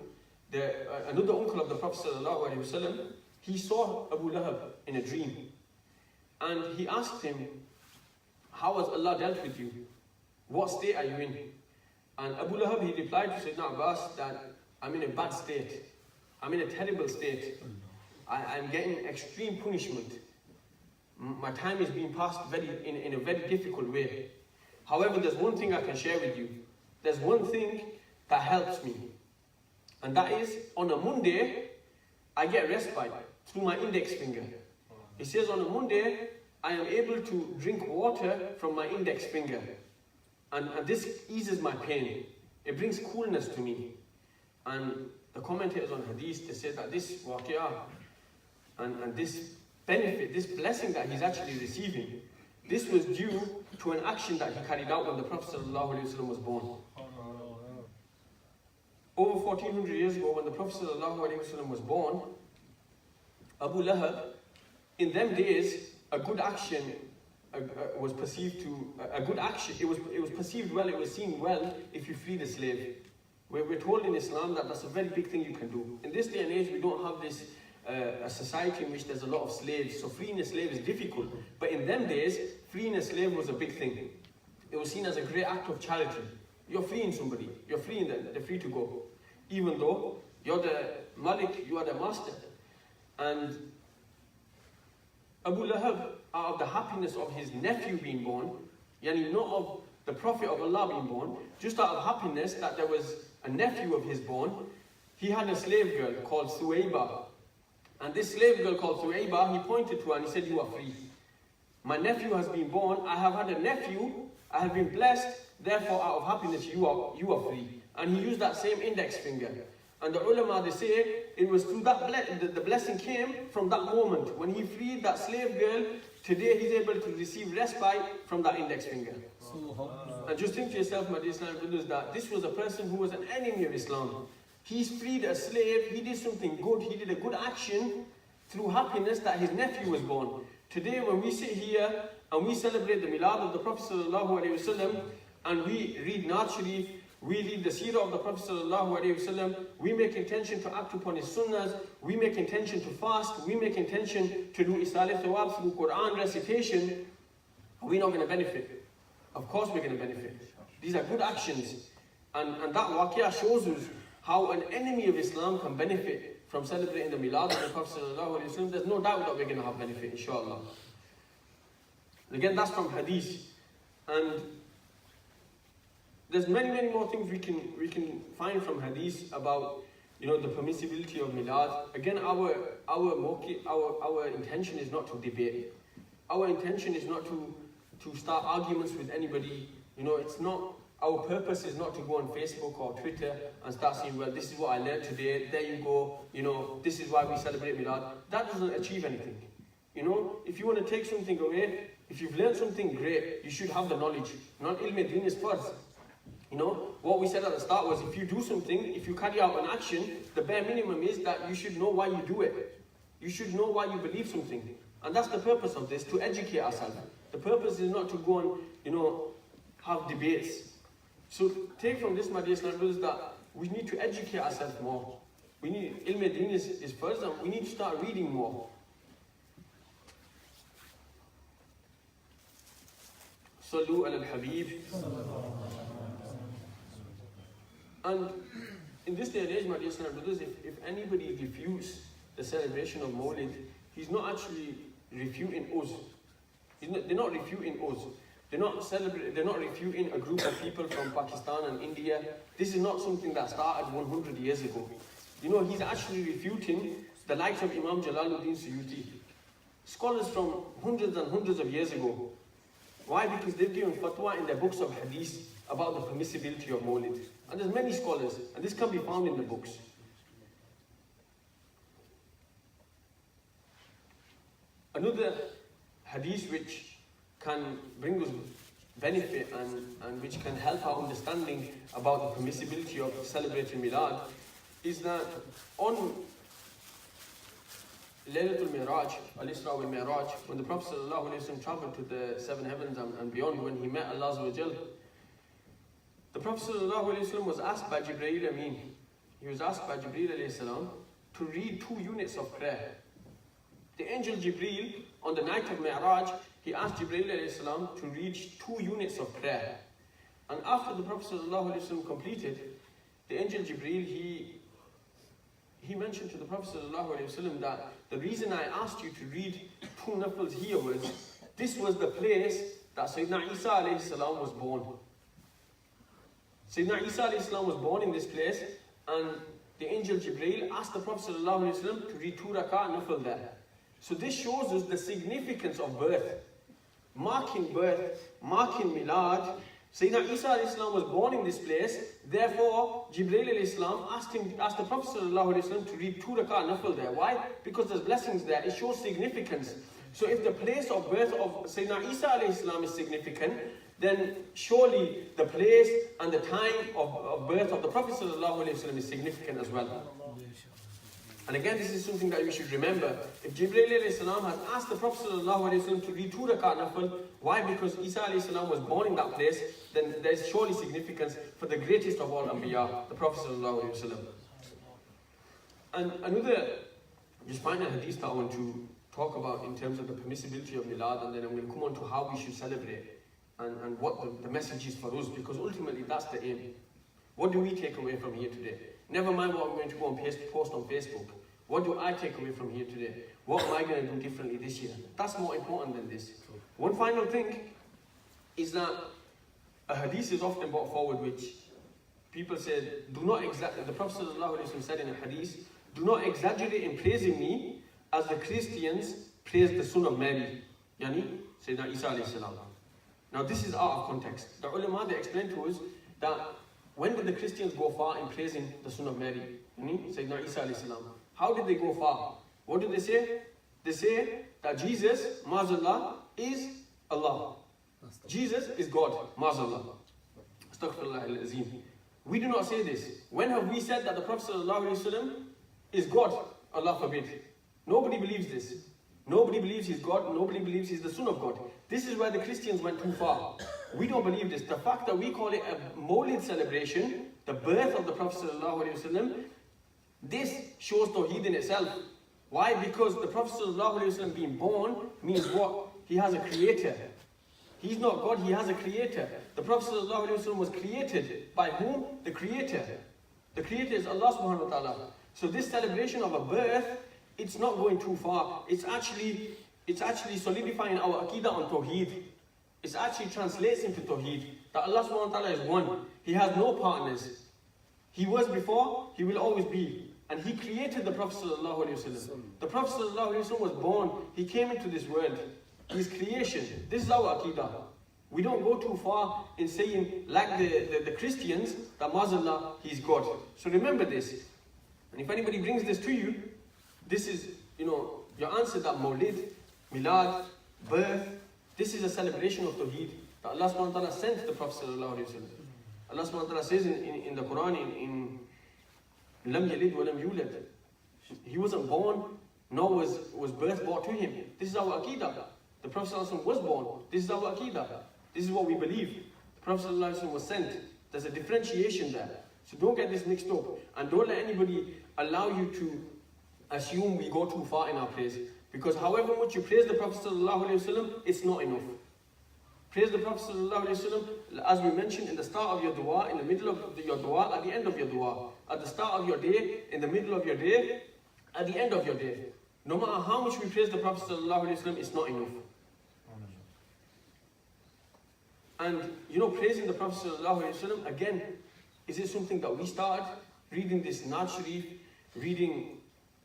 another uncle of the Prophet ﷺ, he saw Abu Lahab in a dream. And he asked him, how has Allah dealt with you? What state are you in? And Abu Lahab, he replied to Sayyidina Abbas that I'm in a bad state. I'm in a terrible state. I'm getting extreme punishment. My time is being passed in a very difficult way. However, there's one thing I can share with you. There's one thing that helps me. And that is, on a Monday, I get respite through my index finger. He says on a Monday, I am able to drink water from my index finger. And this eases my pain. It brings coolness to me. And the commentators on Hadith, they said that this waqiyah and this benefit, this blessing that he's actually receiving, this was due to an action that he carried out when the Prophet ﷺ was born. Over 1400 years ago, when the Prophet ﷺ was born, Abu Lahab, in them days, a good action was perceived to, a good action, it was perceived well, it was seen well if you freed a slave. We're told in Islam that that's a very big thing you can do. In this day and age, we don't have this a society in which there's a lot of slaves, so freeing a slave is difficult. But in them days, freeing a slave was a big thing. It was seen as a great act of charity. You're freeing somebody, you're freeing them, they're free to go. Even though you're the Malik, you are the master. And Abu Lahab, out of the happiness of his nephew being born, yani not of the Prophet of Allah being born, just out of happiness that there was a nephew of his born, he had a slave girl called Suwayba. And this slave girl called Suwayba, he pointed to her and he said, you are free. My nephew has been born, I have had a nephew, I have been blessed, therefore out of happiness you are free. And he used that same index finger. And the ulama, they say, it was through that the blessing came from that moment. When he freed that slave girl, today he's able to receive respite from that index finger. And just think to yourself, my dear Islamic brothers, that this was a person who was an enemy of Islam. He's freed a slave, he did something good, he did a good action through happiness that his nephew was born. Today when we sit here and we celebrate the Milad of the Prophet ﷺ and we read Naat Sharif, we read the seerah of the Prophet sallallahu alaihi wasallam, we make intention to act upon his sunnahs, we make intention to fast, we make intention to do isalat thawab through Quran recitation, are we not going to benefit? Of course we're going to benefit. These are good actions. And that waqiyah shows us how an enemy of Islam can benefit from celebrating the Milad of the Prophet sallallahu alaihi wasallam. There's no doubt that we're going to have benefit, inshallah. Again, that's from hadith. And there's many more things we can find from hadith about, you know, the permissibility of Milad. Again, our intention is not to debate. Our intention is not to start arguments with anybody. You know, it's not, our purpose is not to go on Facebook or Twitter and start saying, well, this is what I learned today, there you go, you know, this is why we celebrate Milad. That doesn't achieve anything. You know, if you want to take something away, if you've learned something great, you should have the knowledge. Not ilm-e-din is first. You know, what we said at the start was, if you do something, if you carry out an action, the bare minimum is that you should know why you do it. You should know why you believe something. And that's the purpose of this, to educate ourselves. The purpose is not to go and, you know, have debates. So take from this, my dear Islam brothers, that we need to educate ourselves more. We need, ilm-e-din is first, and we need to start reading more. Sallu ala al-Habib. And in this day and age, my dear Islam brothers, if anybody refutes the celebration of Mawlid, he's not actually refuting us. They're not refuting us. They're not refuting a group of people from Pakistan and India. This is not something that started 100 years ago. You know, he's actually refuting the likes of Imam Jalaluddin Suyuti. Scholars from hundreds and hundreds of years ago. Why? Because they've given fatwa in their books of hadith about the permissibility of Mawlid. And there's many scholars, and this can be found in the books. Another hadith which can bring us benefit and which can help our understanding about the permissibility of celebrating Milad is that on Laylatul Miraj, Al-Isra wal-Mi'raj, when the Prophet ﷺ traveled to the seven heavens and beyond, when he met Allah Azza wa Jal, the Prophet ﷺ was asked by Jibreel Amin, he was asked by Jibreel alayhi salam to read 2 units of prayer. The angel Jibreel, on the night of Mi'raj, he asked Jibreel alayhi salam to read 2 units of prayer. And after the Prophet ﷺ completed, the angel Jibreel, he mentioned to the Prophet ﷺ that the reason I asked you to read 2 nafils here was, this was the place that Sayyidina Isa alayhi salam was born. Sayyidina Isa alayhi salam was born in this place, and the angel Jibreel asked the Prophet ﷺ to read 2 rak'ah nafil there. So this shows us the significance of birth, marking Milad. Sayyidina Isa alayhi salam was born in this place, therefore Jibreel alayhi salam asked the Prophet ﷺ to read 2 rak'ah nafil there. Why? Because there's blessings there, it shows significance. So if the place of birth of Sayyidina Isa alayhi salam is significant, then surely the place and the time of birth of the Prophet ﷺ is significant as well. And again, this is something that we should remember. If Jibreel alayhi salam has asked the Prophet ﷺ to read 2 rak'ah nafil, why? Because Isa alayhi salam was born in that place, then there is surely significance for the greatest of all Anbiya, the Prophet ﷺ. And another, just final hadith that I want to talk about in terms of the permissibility of Milad, and then I'm going to come on to how we should celebrate and what the message is for us, because ultimately that's the aim. What do we take away from here today? Never mind what I'm going to go and post on Facebook. What do I take away from here today? What am I going to do differently this year? That's more important than this. One final thing is that a hadith is often brought forward which people said, do not the Prophet ﷺ said in a hadith, do not exaggerate in praising me as the Christians praise the son of Mary, Yani Sayyidina Isa alayhi salam. Now this is out of context. The ulama, they explain to us that when did the Christians go far in praising the son of Mary, Sayyidina Isa alayhi salam? How did they go far? What do they say? They say that Jesus, Mazallah, is Allah. Jesus is God, Mazallah. Astaghfirullah al-Azim. We do not say this. When have we said that the Prophet ﷺ is God? Allah forbid. Nobody believes this. Nobody believes he's God. Nobody believes he's the Son of God. This is where the Christians went too far. We don't believe this. The fact that we call it a Mawlid celebration, the birth of the Prophet ﷺ, this shows Tawheed in itself. Why? Because the Prophet ﷺ being born means what? He has a creator. He's not God, he has a creator. The Prophet ﷺ was created by whom? The creator. The creator is Allah subhanahu wa ta'ala. So this celebration of a birth, it's not going too far. It's actually solidifying our Aqidah on Tawheed. It actually translates into Tawheed. That Allah subhanahu wa ta'ala is one. He has no partners. He was before, he will always be. And he created the Prophet ﷺ. The Prophet ﷺ was born, he came into this world. His creation. This is our Aqidah. We don't go too far in saying, like the Christians, that Mazallah, he's God. So remember this. And if anybody brings this to you, this is, your answer that Mawlid, Milad, birth, this is a celebration of Tawheed. That Allah subhanahu wa ta'ala sent the Prophet sallallahu alayhi wa sallam. Allah subhanahu wa ta'ala says in the Quran, in Lam Yalid wa Lam Yulad. He wasn't born, nor was birth brought to him. This is our Aqidah. The Prophet sallallahu alayhi wa sallam was born. This is our Aqidah. This is what we believe. The Prophet sallallahu alayhi wa sallam was sent. There's a differentiation there. So don't get this mixed up. And don't let anybody allow you to assume we go too far in our praise. Because however much you praise the Prophet ﷺ, it's not enough. Praise the Prophet ﷺ, as we mentioned, in the start of your dua, in the middle of your dua, at the end of your dua. At the start of your day, in the middle of your day, at the end of your day. No matter how much we praise the Prophet ﷺ, it's not enough. And praising the Prophet ﷺ, again, is it something that we started? Reading this Naat Sharif, reading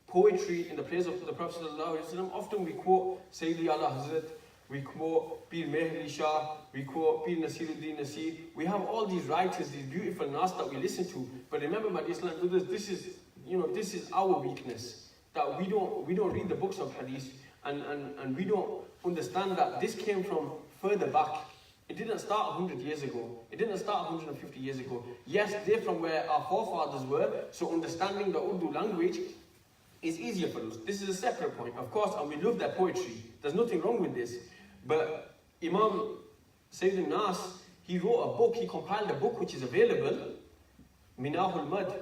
poetry in the praise of the Prophet ﷺ. Often we quote Sayyidi Allah Hazrat, we quote Pir Mehri Shah, we quote Pir Nasiruddin Nasir. We have all these writers, these beautiful nas that we listen to. But remember, my Islam brothers, this is our weakness. That we don't read the books of hadith and we don't understand that this came from further back. It didn't start 100 years ago. It didn't start 150 years ago. Yes, they're from where our forefathers were, so understanding the Urdu language is easier for us. This is a separate point, of course, and we love their poetry. There's nothing wrong with this. But Imam Sayyid Nas, he wrote a book, he compiled a book which is available, Minahul Mad.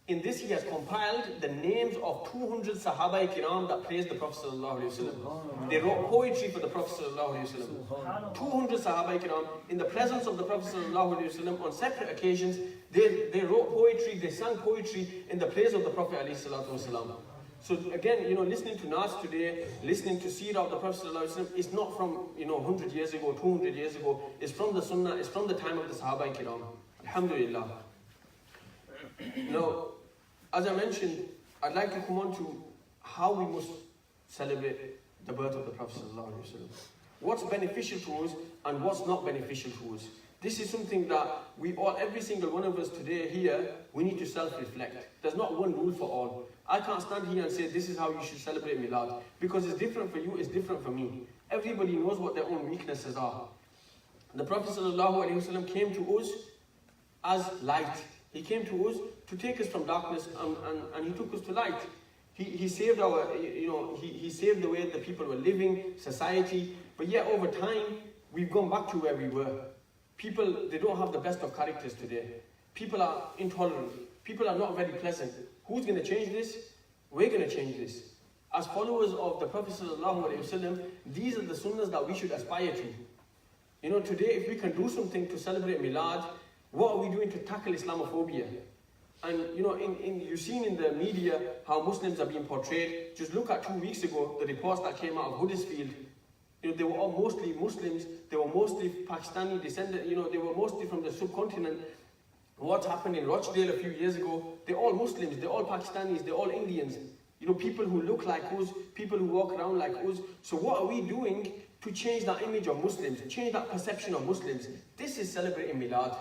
In this he has compiled the names of 200 Sahaba-i-Kiram that praised the Prophet ﷺ. They wrote poetry for the Prophet ﷺ. 200 Sahaba-i-Kiram, in the presence of the Prophet ﷺ, on separate occasions, they wrote poetry, they sang poetry in the praise of the Prophet ﷺ. So again, listening to Nas today, listening to Seerah of the Prophet ﷺ, is not from 100 years ago, 200 years ago. It's from the Sunnah, it's from the time of the Sahaba-i-Kiram. Alhamdulillah. Now, as I mentioned, I'd like to come on to how we must celebrate the birth of the Prophet ﷺ. What's beneficial to us and what's not beneficial to us. This is something that every single one of us today here, we need to self-reflect. There's not one rule for all. I can't stand here and say this is how you should celebrate Milad. Because it's different for you, it's different for me. Everybody knows what their own weaknesses are. The Prophet ﷺ came to us as light. He came to us to take us from darkness and he took us to light. He saved he saved the way the people were living, society. But yet over time, we've gone back to where we were. People, they don't have the best of characters today. People are intolerant. People are not very pleasant. Who's going to change this? We're going to change this. As followers of the Prophet ﷺ, these are the sunnahs that we should aspire to. Today, if we can do something to celebrate Milad, what are we doing to tackle Islamophobia? And you've seen in the media how Muslims are being portrayed. Just look at 2 weeks ago, the reports that came out of Huddersfield. They were all mostly Muslims, they were mostly Pakistani descendant, they were mostly from the subcontinent. What happened in Rochdale a few years ago, they're all Muslims, they're all Pakistanis, they're all Indians. People who look like us, people who walk around like us. So what are we doing to change that image of Muslims, change that perception of Muslims? This is celebrating Milad.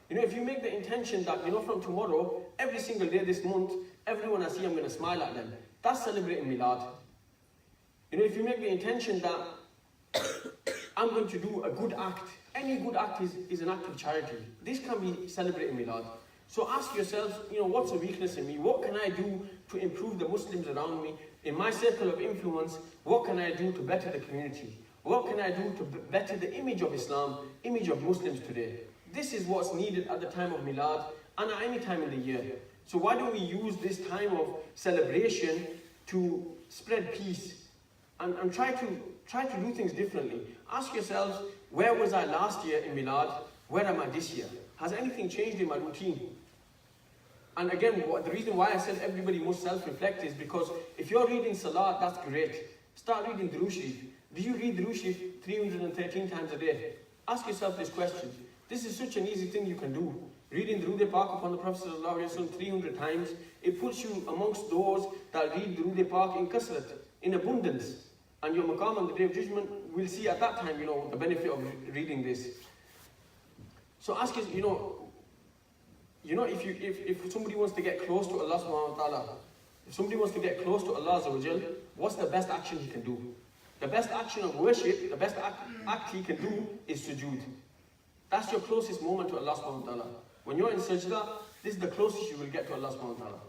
If you make the intention that, from tomorrow, every single day this month, everyone I see, I'm going to smile at them. That's celebrating Milad. If you make the intention that I'm going to do a good act, any good act is an act of charity. This can be celebrating Milad. So ask yourselves, what's a weakness in me? What can I do to improve the Muslims around me? In my circle of influence, what can I do to better the community? What can I do to better the image of Islam, image of Muslims today? This is what's needed at the time of Milad and at any time in the year. So why don't we use this time of celebration to spread peace and try to do things differently? Ask yourselves, where was I last year in Milad? Where am I this year? Has anything changed in my routine? And again, the reason why I said everybody must self-reflect is because if you're reading Salah, that's great. Start reading Durood Sharif. Do you read Durood Sharif 313 times a day? Ask yourself this question. This is such an easy thing you can do. Reading Durood Pak upon the Prophet ﷺ 300 times, it puts you amongst those that read Durood Pak in kasrat, in abundance. And your maqam on the Day of Judgment will see at that time, the benefit of reading this. So ask us, if somebody wants to get close to Allah subhanahu wa ta'ala, if somebody wants to get close to Allah Azza wa Jal, what's the best action he can do? The best action of worship, the best act he can do is sujood. That's your closest moment to Allah subhanahu wa ta'ala. When you're in sajda, this is the closest you will get to Allah subhanahu wa ta'ala.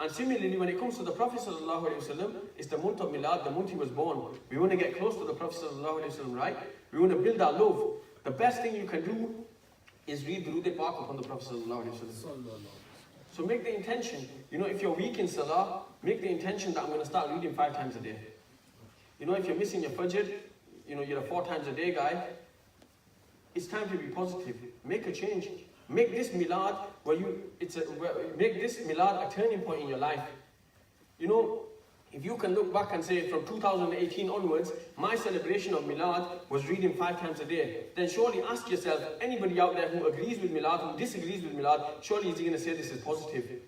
And similarly, when it comes to the Prophet sallallahu alaihi wasallam, it's the month of Milad, the month he was born. We want to get close to the Prophet sallallahu alaihi wasallam, right? We want to build our love. The best thing you can do is read Durood Pak upon the Prophet sallallahu alaihi wasallam. So make the intention, if you're weak in Salah, make the intention that I'm going to start reading 5 times a day. If you're missing your Fajr, you're a 4 times a day guy, it's time to be positive. Make a change. Make this Milad make this Milad a turning point in your life. If you can look back and say from 2018 onwards, my celebration of Milad was reading 5 times a day, then surely ask yourself, anybody out there who agrees with Milad, who disagrees with Milad, surely is he going to say this is positive?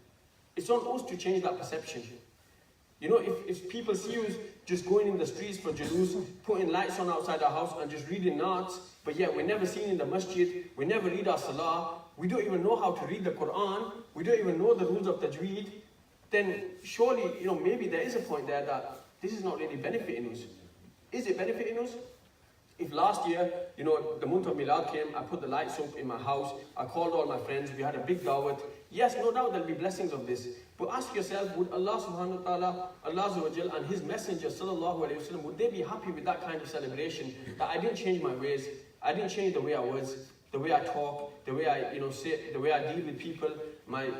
It's on us to change that perception. If people see you just going in the streets for Jalus, putting lights on outside our house and just reading Naats, but yet we're never seen in the masjid, we never read our Salah, we don't even know how to read the Quran, we don't even know the rules of Tajweed, then surely, maybe there is a point there that this is not really benefiting us. Is it benefiting us? If last year, the month of Milad came, I put the lights up in my house, I called all my friends, we had a big dawat. Yes, no doubt there'll be blessings of this. But ask yourself, would Allah subhanahu wa ta'ala, Allah Azza wa Jal and His Messenger sallallahu alayhi wa sallam, would they be happy with that kind of celebration? That I didn't change my ways, I didn't change the way I was, the way I talk, the way I say, the way I deal with people, my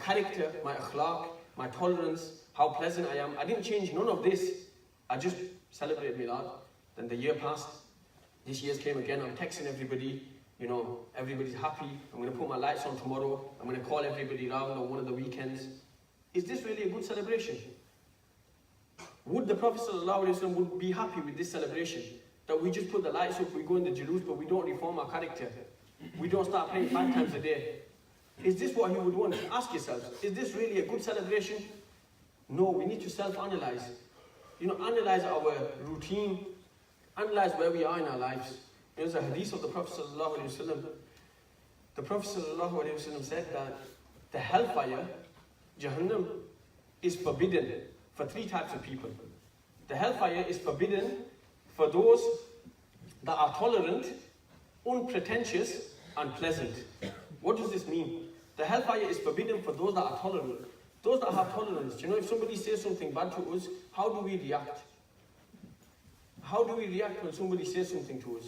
character, my akhlaq, my tolerance, how pleasant I am. I didn't change none of this. I just celebrated Milad. Then the year passed. This year's came again. I'm texting everybody. Everybody's happy. I'm going to put my lights on tomorrow. I'm going to call everybody around on one of the weekends. Is this really a good celebration? Would the Prophet ﷺ would be happy with this celebration? That we just put the lights up, we go in the Jalus, but we don't reform our character. We don't start praying 5 times a day. Is this what he would want? Ask yourselves, is this really a good celebration? No, we need to self-analyze. Analyze our routine, analyze where we are in our lives. There's a hadith of the Prophet ﷺ. The Prophet ﷺ said that the hellfire, Jahannam, is forbidden for 3 types of people. The hellfire is forbidden for those that are tolerant, unpretentious, and pleasant. What does this mean? The hellfire is forbidden for those that are tolerant. Those that have tolerance. If somebody says something bad to us, how do we react? How do we react when somebody says something to us?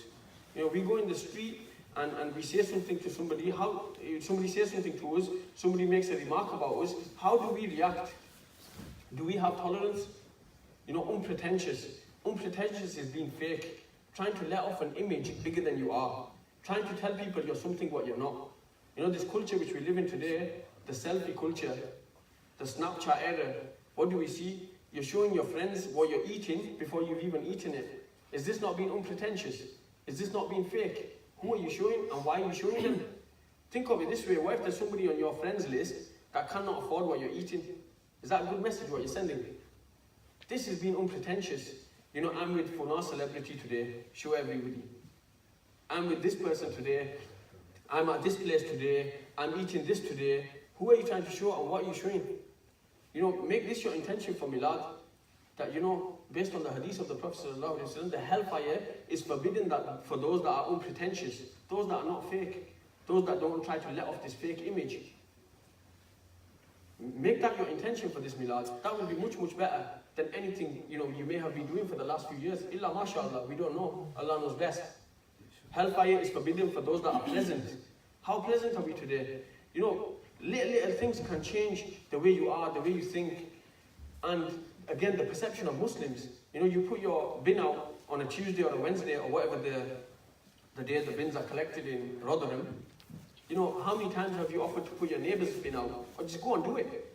We go in the street and we say something to somebody. Somebody says something to us, somebody makes a remark about us, how do we react? Do we have tolerance? Unpretentious. Unpretentious is being fake. Trying to let off an image bigger than you are. Trying to tell people you're something what you're not. This culture which we live in today, the selfie culture, the Snapchat era, what do we see? You're showing your friends what you're eating before you've even eaten it. Is this not being unpretentious? Is this not being fake? Who are you showing and why are you showing them? Think of it this way, what if there's somebody on your friends list that cannot afford what you're eating? Is that a good message what you're sending? This is being unpretentious. I'm with Funar celebrity today, show everybody. I'm with this person today, I'm at this place today, I'm eating this today. Who are you trying to show and what are you showing? Make this your intention for Milad. That, based on the hadith of the Prophet ﷺ, the hellfire is forbidden for those that are unpretentious, those that are not fake. those that don't try to let off this fake image. Make that your intention for this milad. That will be much, much better than anything, you know, you may have been doing for the last few years. Illa mashallah, we don't know. Allah knows best. Hellfire is forbidden for those that are pleasant. How pleasant are we today? You know, little things can change the way you are, the way you think. And again, the perception of Muslims. You know, you put your bin out on a Tuesday or a Wednesday or whatever the day the bins are collected in Rotherham. You know, how many times have you offered to put your neighbour's bin out? Or just go and do it.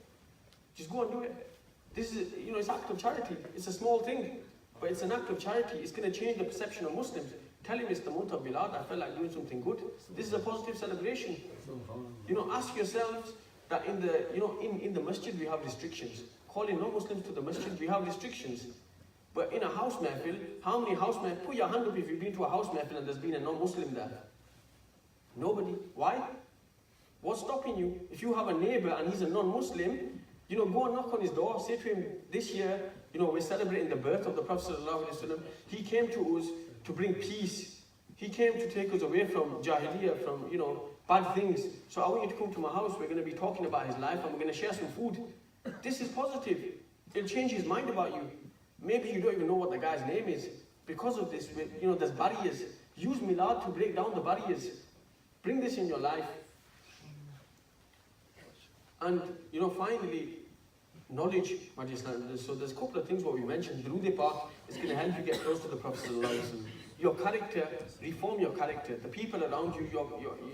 Just go and do it. This is, you know, it's an act of charity. It's a small thing, but it's an act of charity. It's going to change the perception of Muslims. Tell him it's the month of Bilad, I felt like doing something good. This is a positive celebration. You know, ask yourselves that in the, you know, in the masjid we have restrictions. Calling non-Muslims to the masjid, we have restrictions. But in a house mahfil, how many house mahfil, put your hand up if you've been to a house mahfil and there's been a non-Muslim there. Nobody. Why? What's stopping you? If you have a neighbor and he's a non-Muslim, you know, go and knock on his door, say to him, this year, you know, we're celebrating the birth of the Prophet ﷺ. He came to us to bring peace. He came to take us away from jahiliyyah, from, you know, bad things. So I want you to come to my house. We're going to be talking about his life and we're going to share some food. This is positive. It'll change his mind about you. Maybe you don't even know what the guy's name is. Because of this, you know, there's barriers. Use Milad to break down the barriers. Bring this in your life. And, you know, finally, knowledge, Islam. So there's a couple of things what we mentioned. Durood Pak is going to help you get close to the Prophet ﷺ. Your character, reform your character. The people around you,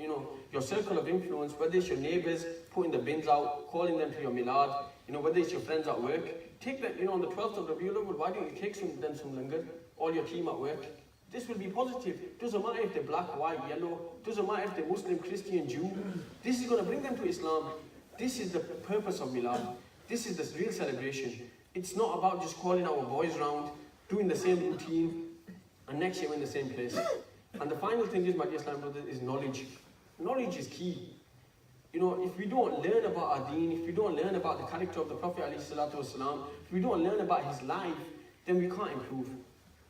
you know, your circle of influence, whether it's your neighbors, putting the bins out, calling them to your milad, you know, whether it's your friends at work. Take that, you know, on the 12th of Rabiul Awwal, why don't you take some langar, all your team at work. This will be positive. Doesn't matter if they're black, white, yellow. Doesn't matter if they're Muslim, Christian, Jew. This is going to bring them to Islam. This is the purpose of Milad. This is the real celebration. It's not about just calling our boys round, doing the same routine, and next year we're in the same place. And the final thing is, my dear Islam brothers, is knowledge. Knowledge is key. You know, if we don't learn about our deen, if we don't learn about the character of the Prophet ﷺ, if we don't learn about his life, then we can't improve.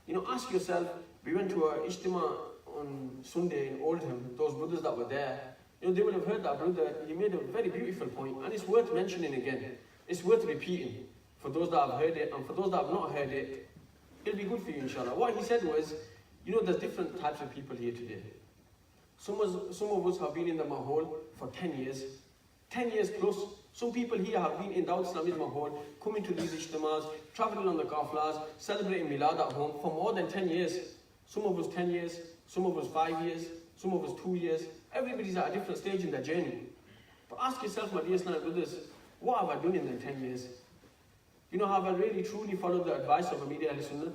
You know, ask yourself, we went to a ijtima on Sunday in Oldham, those brothers that were there, you know, they would have heard that brother, he made a very beautiful point, and it's worth mentioning again. It's worth repeating for those that have heard it, and for those that have not heard it, it'll be good for you, inshallah. What he said was, you know, there's different types of people here today. Some of us have been in the mahol for 10 years. 10 years plus. Some people here have been in Dawat-E-Islami's mahol, coming to these ijtimas, traveling on the qaflas, celebrating milad at home for more than 10 years. Some of us 10 years, some of us 5 years, some of us 2 years. Everybody's at a different stage in their journey. But ask yourself, my dear Islam brothers, what have I done in the 10 years? You know, have I really truly followed the advice of Amir al-Sunnah?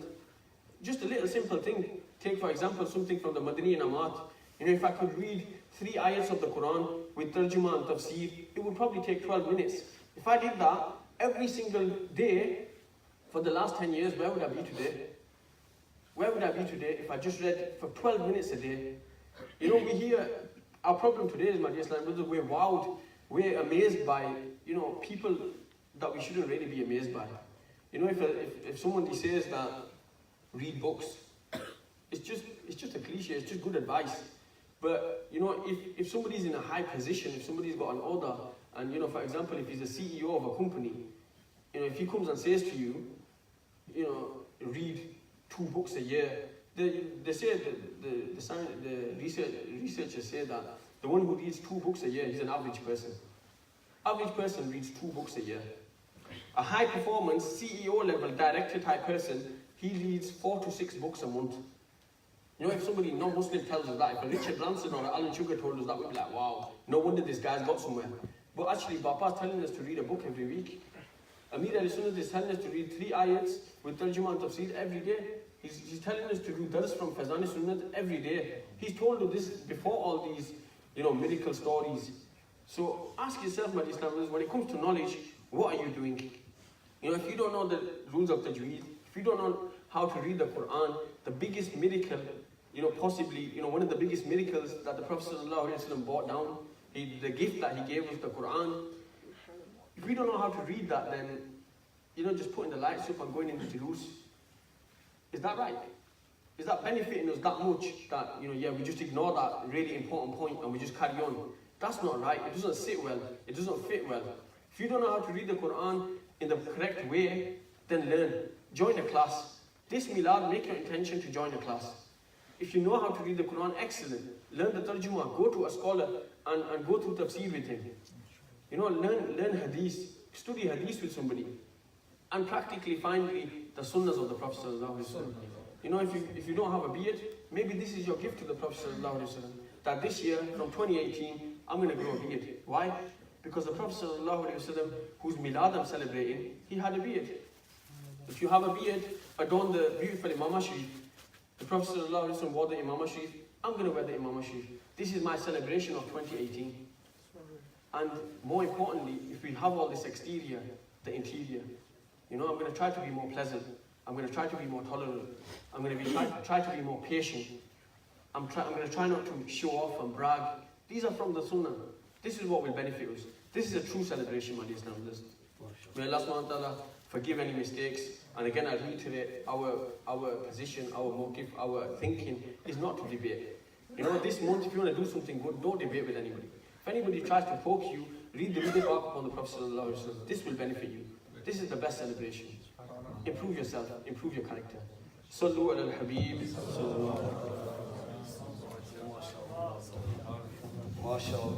Just a little simple thing. Take, for example, something from the Madani Namat. You know, if I could read 3 ayats of the Quran with tarjuma and tafsir, it would probably take 12 minutes. If I did that every single day for the last 10 years, where would I be today? Where would I be today if I just read for 12 minutes a day? You know, we hear, our problem today is, my dear Islam brothers, we're wowed, we're amazed by, you know, people that we shouldn't really be amazed by. You know, if somebody says that read books, it's just a cliche, it's just good advice. But, you know, if somebody's in a high position, if somebody's got an order, and, you know, for example, if he's a CEO of a company, you know, if he comes and says to you, you know, read 2 books a year, they say, the researchers say that the one who reads 2 books a year, he's an average person. Average person reads 2 books a year. A high performance, CEO level, director type person, he reads 4 to 6 books a month. You know, if somebody non-Muslim tells us that, if a Richard Branson or Alan Sugar told us that, we'd be like, wow, no wonder this guy's got somewhere. But actually, Bapa's telling us to read a book every week. Amir al-Sunnah is telling us to read 3 ayats with tarjuma and tafsir every day. He's telling us to do dars from Faizaan-e-Madina every day. He's told us this before all these, you know, miracle stories. So ask yourself, my Islam, when it comes to knowledge, what are you doing? You know, if you don't know the rules of tajweed, if you don't know how to read the Quran, the biggest miracle, you know, possibly, you know, one of the biggest miracles that the Prophet ﷺ brought down, the gift that he gave us, the Quran. If we don't know how to read that, then, you know, just putting the lights up and going into Julus, is that right? Is that benefiting us that much that, you know, yeah, we just ignore that really important point and we just carry on? That's not right. It doesn't sit well. It doesn't fit well. If you don't know how to read the Quran in the correct way, then learn. Join a class. This Milad, make your intention to join a class. If you know how to read the Quran, excellent. Learn the Tarjuma. Go to a scholar and go through tafsir with him. You know, learn hadith. Study hadith with somebody. And practically find the sunnahs of the Prophet ﷺ. You know, if you don't have a beard, maybe this is your gift to the Prophet ﷺ. That this year, from 2018, I'm going to grow a beard. Why? Because the Prophet ﷺ, whose Milad I'm celebrating, he had a beard. If you have a beard, adorn the beautiful Imam Sharif. The Prophet ﷺ wore the Imam Sharif. I'm going to wear the Imam Sharif. This is my celebration of 2018. And more importantly, if we have all this exterior, the interior, you know, I'm going to try to be more pleasant. I'm going to try to be more tolerant. I'm going to try to be more patient. I'm going to try not to show off and brag. These are from the Sunnah. This is what will benefit us. This is a true celebration, my dear Islam. May Allah subhanahu wa ta'ala forgive any mistakes. And again, I reiterate, our position, our motive, our thinking is not to debate. You know, this month, if you want to do something good, don't debate with anybody. If anybody tries to poke you, read the video back upon the Prophet ﷺ. This will benefit you. This is the best celebration. Improve yourself, improve your character. Sallu ala al-Habib. Sallallahu. MashaAllah.